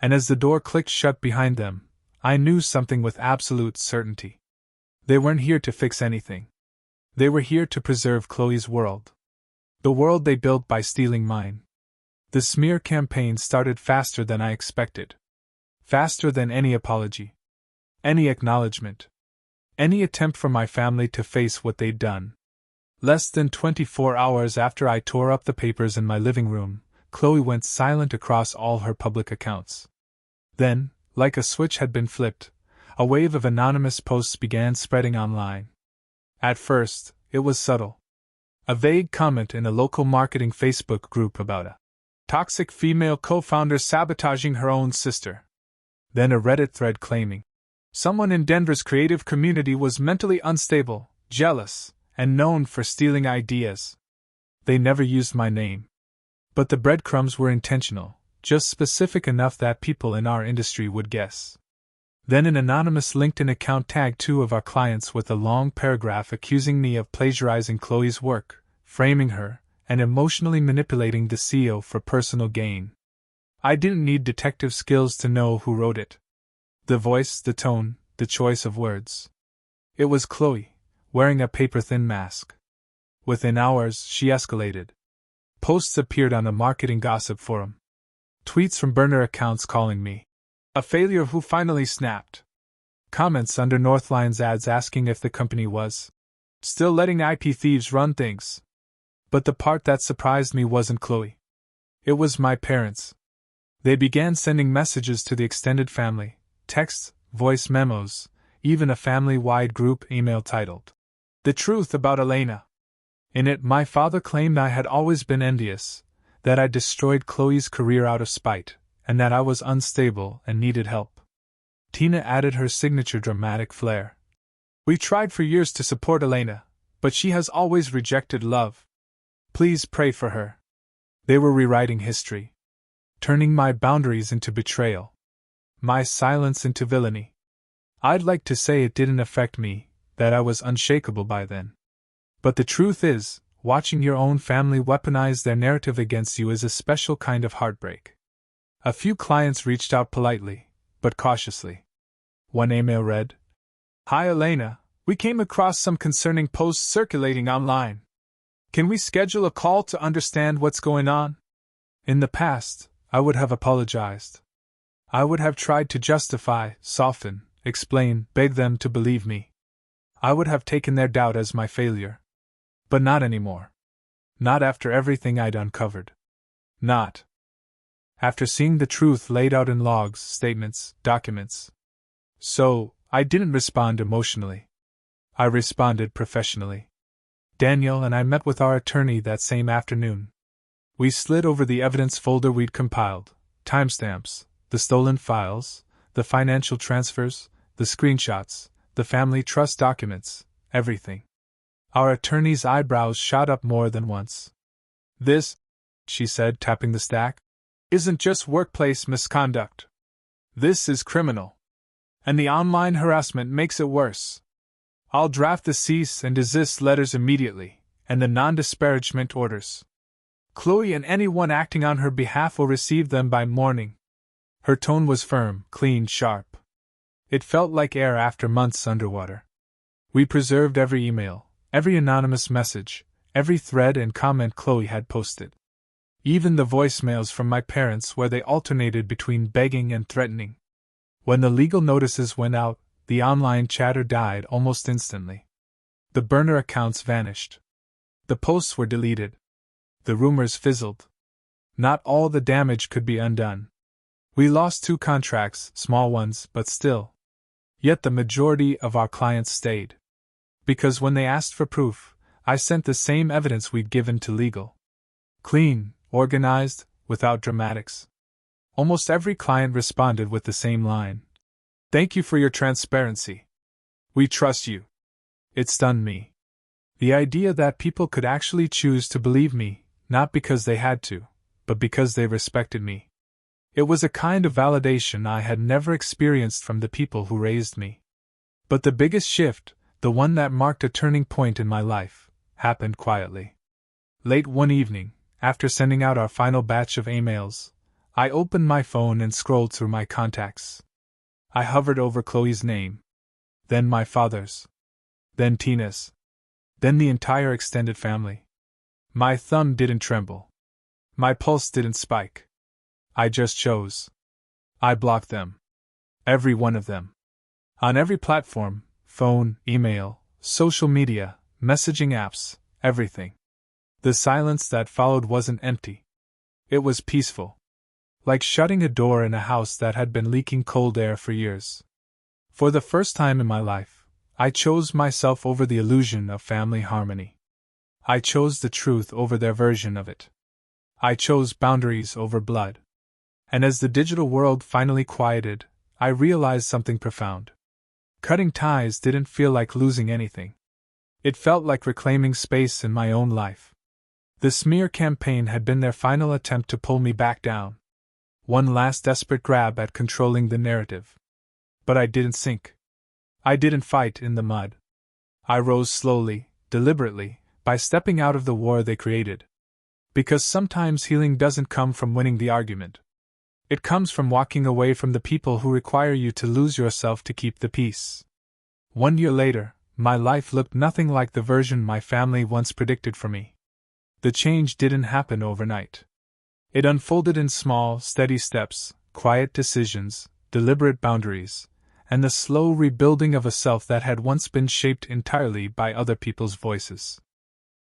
Speaker 1: And as the door clicked shut behind them, I knew something with absolute certainty. They weren't here to fix anything. They were here to preserve Chloe's world. The world they built by stealing mine. The smear campaign started faster than I expected. Faster than any apology. Any acknowledgement. Any attempt for my family to face what they'd done. Less than 24 hours after I tore up the papers in my living room, Chloe went silent across all her public accounts. Then, like a switch had been flipped, a wave of anonymous posts began spreading online. At first, it was subtle. A vague comment in a local marketing Facebook group about a toxic female co-founder sabotaging her own sister. Then a Reddit thread claiming someone in Denver's creative community was mentally unstable, jealous, and known for stealing ideas. They never used my name. But the breadcrumbs were intentional, just specific enough that people in our industry would guess. Then an anonymous LinkedIn account tagged 2 of our clients with a long paragraph accusing me of plagiarizing Chloe's work, framing her, and emotionally manipulating the CEO for personal gain. I didn't need detective skills to know who wrote it. The voice, the tone, the choice of words. It was Chloe, wearing a paper-thin mask. Within hours, she escalated. Posts appeared on a marketing gossip forum. Tweets from burner accounts calling me a failure who finally snapped. Comments under Northline's ads asking if the company was still letting IP thieves run things. But the part that surprised me wasn't Chloe. It was my parents. They began sending messages to the extended family, texts, voice memos, even a family-wide group email titled The Truth About Elena. In it, my father claimed I had always been envious, that I destroyed Chloe's career out of spite, and that I was unstable and needed help. Tina added her signature dramatic flair. We tried for years to support Elena, but she has always rejected love. Please pray for her. They were rewriting history. Turning my boundaries into betrayal. My silence into villainy. I'd like to say it didn't affect me, that I was unshakable by then. But the truth is, watching your own family weaponize their narrative against you is a special kind of heartbreak. A few clients reached out politely, but cautiously. One email read, Hi Elena, we came across some concerning posts circulating online. Can we schedule a call to understand what's going on? In the past, I would have apologized. I would have tried to justify, soften, explain, beg them to believe me. I would have taken their doubt as my failure. But not anymore. Not after everything I'd uncovered. Not after seeing the truth laid out in logs, statements, documents. So, I didn't respond emotionally. I responded professionally. Daniel and I met with our attorney that same afternoon. We slid over the evidence folder we'd compiled, timestamps, the stolen files, the financial transfers, the screenshots, the family trust documents, everything. Our attorney's eyebrows shot up more than once. This, she said, tapping the stack, isn't just workplace misconduct. This is criminal. And the online harassment makes it worse. I'll draft the cease and desist letters immediately, and the non-disparagement orders. Chloe and anyone acting on her behalf will receive them by morning. Her tone was firm, clean, sharp. It felt like air after months underwater. We preserved every email, every anonymous message, every thread and comment Chloe had posted. Even the voicemails from my parents where they alternated between begging and threatening. When the legal notices went out, the online chatter died almost instantly. The burner accounts vanished. The posts were deleted. The rumors fizzled. Not all the damage could be undone. We lost 2 contracts, small ones, but still. Yet the majority of our clients stayed. Because when they asked for proof, I sent the same evidence we'd given to legal. Clean, organized, without dramatics. Almost every client responded with the same line. Thank you for your transparency. We trust you. It stunned me. The idea that people could actually choose to believe me, not because they had to, but because they respected me. It was a kind of validation I had never experienced from the people who raised me. But the biggest shift, the one that marked a turning point in my life, happened quietly. Late one evening, after sending out our final batch of emails, I opened my phone and scrolled through my contacts. I hovered over Chloe's name. Then my father's. Then Tina's. Then the entire extended family. My thumb didn't tremble. My pulse didn't spike. I just chose. I blocked them. Every one of them. On every platform, phone, email, social media, messaging apps, everything. The silence that followed wasn't empty. It was peaceful. Like shutting a door in a house that had been leaking cold air for years. For the first time in my life, I chose myself over the illusion of family harmony. I chose the truth over their version of it. I chose boundaries over blood. And as the digital world finally quieted, I realized something profound. Cutting ties didn't feel like losing anything. It felt like reclaiming space in my own life. The smear campaign had been their final attempt to pull me back down. One last desperate grab at controlling the narrative. But I didn't sink. I didn't fight in the mud. I rose slowly, deliberately, by stepping out of the war they created. Because sometimes healing doesn't come from winning the argument. It comes from walking away from the people who require you to lose yourself to keep the peace. 1 year later, my life looked nothing like the version my family once predicted for me. The change didn't happen overnight. It unfolded in small, steady steps, quiet decisions, deliberate boundaries, and the slow rebuilding of a self that had once been shaped entirely by other people's voices.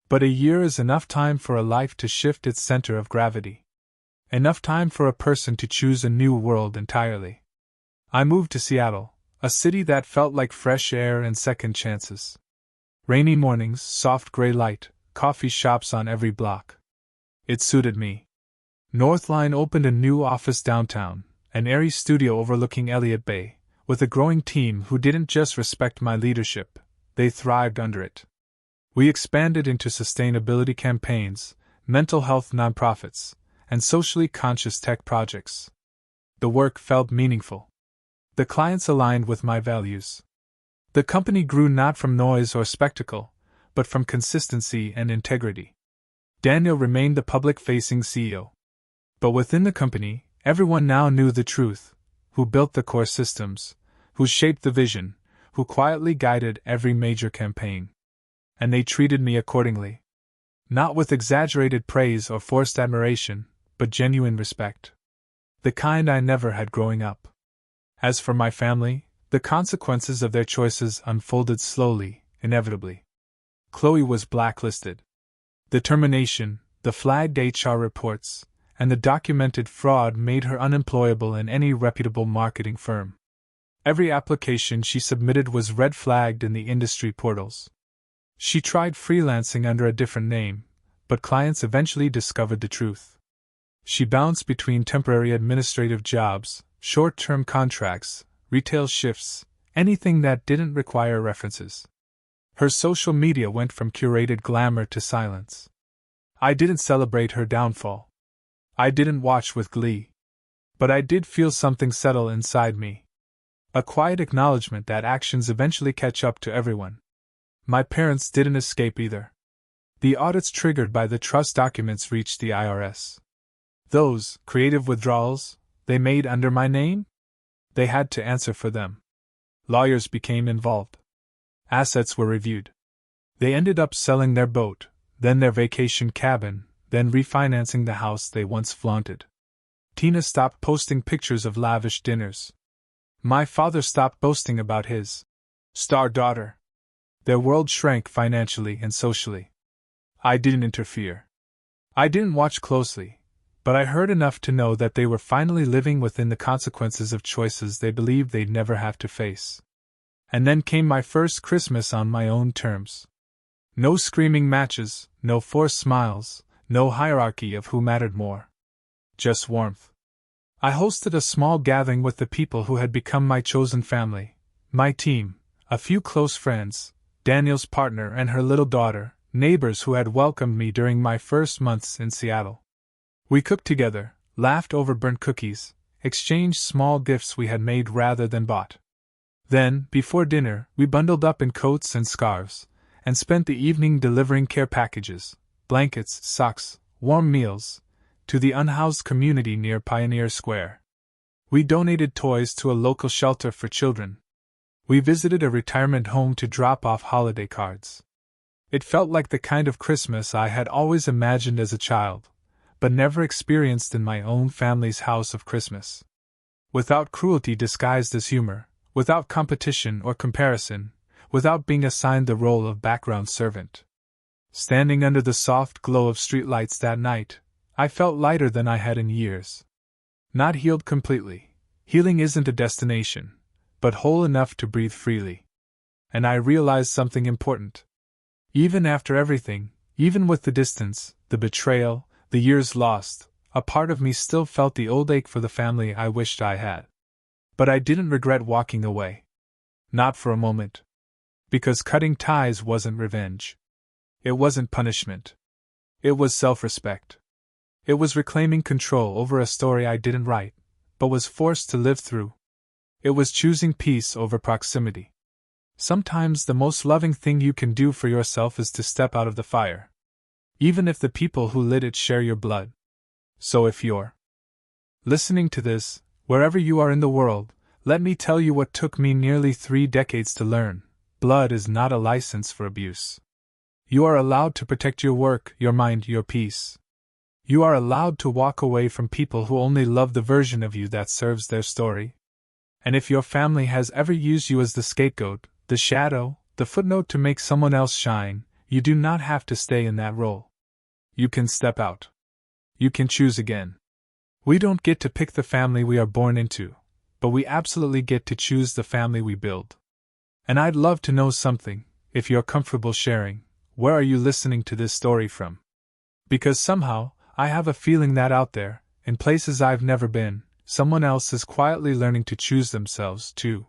Speaker 1: But a year is enough time for a life to shift its center of gravity. Enough time for a person to choose a new world entirely. I moved to Seattle, a city that felt like fresh air and second chances. Rainy mornings, soft gray light, coffee shops on every block. It suited me. Northline opened a new office downtown, an airy studio overlooking Elliott Bay, with a growing team who didn't just respect my leadership, they thrived under it. We expanded into sustainability campaigns, mental health nonprofits, and socially conscious tech projects. The work felt meaningful. The clients aligned with my values. The company grew not from noise or spectacle, but from consistency and integrity. Daniel remained the public-facing CEO. But within the company, everyone now knew the truth: who built the core systems, who shaped the vision, who quietly guided every major campaign. And they treated me accordingly. Not with exaggerated praise or forced admiration, but genuine respect. The kind I never had growing up. As for my family, the consequences of their choices unfolded slowly, inevitably. Chloe was blacklisted. The termination, the flagged HR reports, and the documented fraud made her unemployable in any reputable marketing firm. Every application she submitted was red-flagged in the industry portals. She tried freelancing under a different name, but clients eventually discovered the truth. She bounced between temporary administrative jobs, short-term contracts, retail shifts, anything that didn't require references. Her social media went from curated glamour to silence. I didn't celebrate her downfall. I didn't watch with glee. But I did feel something settle inside me. A quiet acknowledgement that actions eventually catch up to everyone. My parents didn't escape either. The audits triggered by the trust documents reached the IRS. Those creative withdrawals they made under my name? They had to answer for them. Lawyers became involved. Assets were reviewed. They ended up selling their boat, then their vacation cabin, then refinancing the house they once flaunted. Tina stopped posting pictures of lavish dinners. My father stopped boasting about his star daughter. Their world shrank financially and socially. I didn't interfere. I didn't watch closely, but I heard enough to know that they were finally living within the consequences of choices they believed they'd never have to face. And then came my first Christmas on my own terms. No screaming matches, no forced smiles, no hierarchy of who mattered more. Just warmth. I hosted a small gathering with the people who had become my chosen family, my team, a few close friends, Daniel's partner and her little daughter, neighbors who had welcomed me during my first months in Seattle. We cooked together, laughed over burnt cookies, exchanged small gifts we had made rather than bought. Then, before dinner, we bundled up in coats and scarves, and spent the evening delivering care packages, blankets, socks, warm meals, to the unhoused community near Pioneer Square. We donated toys to a local shelter for children. We visited a retirement home to drop off holiday cards. It felt like the kind of Christmas I had always imagined as a child, but never experienced in my own family's house of Christmas. Without cruelty disguised as humor, without competition or comparison, without being assigned the role of background servant. Standing under the soft glow of streetlights that night, I felt lighter than I had in years. Not healed completely. Healing isn't a destination, but whole enough to breathe freely. And I realized something important. Even after everything, even with the distance, the betrayal, the years lost, a part of me still felt the old ache for the family I wished I had. But I didn't regret walking away. Not for a moment. Because cutting ties wasn't revenge. It wasn't punishment. It was self-respect. It was reclaiming control over a story I didn't write, but was forced to live through. It was choosing peace over proximity. Sometimes the most loving thing you can do for yourself is to step out of the fire. Even if the people who lit it share your blood. So if you're listening to this, wherever you are in the world, let me tell you what took me nearly 3 decades to learn. Blood is not a license for abuse. You are allowed to protect your work, your mind, your peace. You are allowed to walk away from people who only love the version of you that serves their story. And if your family has ever used you as the scapegoat, the shadow, the footnote to make someone else shine, you do not have to stay in that role. You can step out. You can choose again. We don't get to pick the family we are born into, but we absolutely get to choose the family we build. And I'd love to know something, if you're comfortable sharing, where are you listening to this story from? Because somehow, I have a feeling that out there, in places I've never been, someone else is quietly learning to choose themselves too.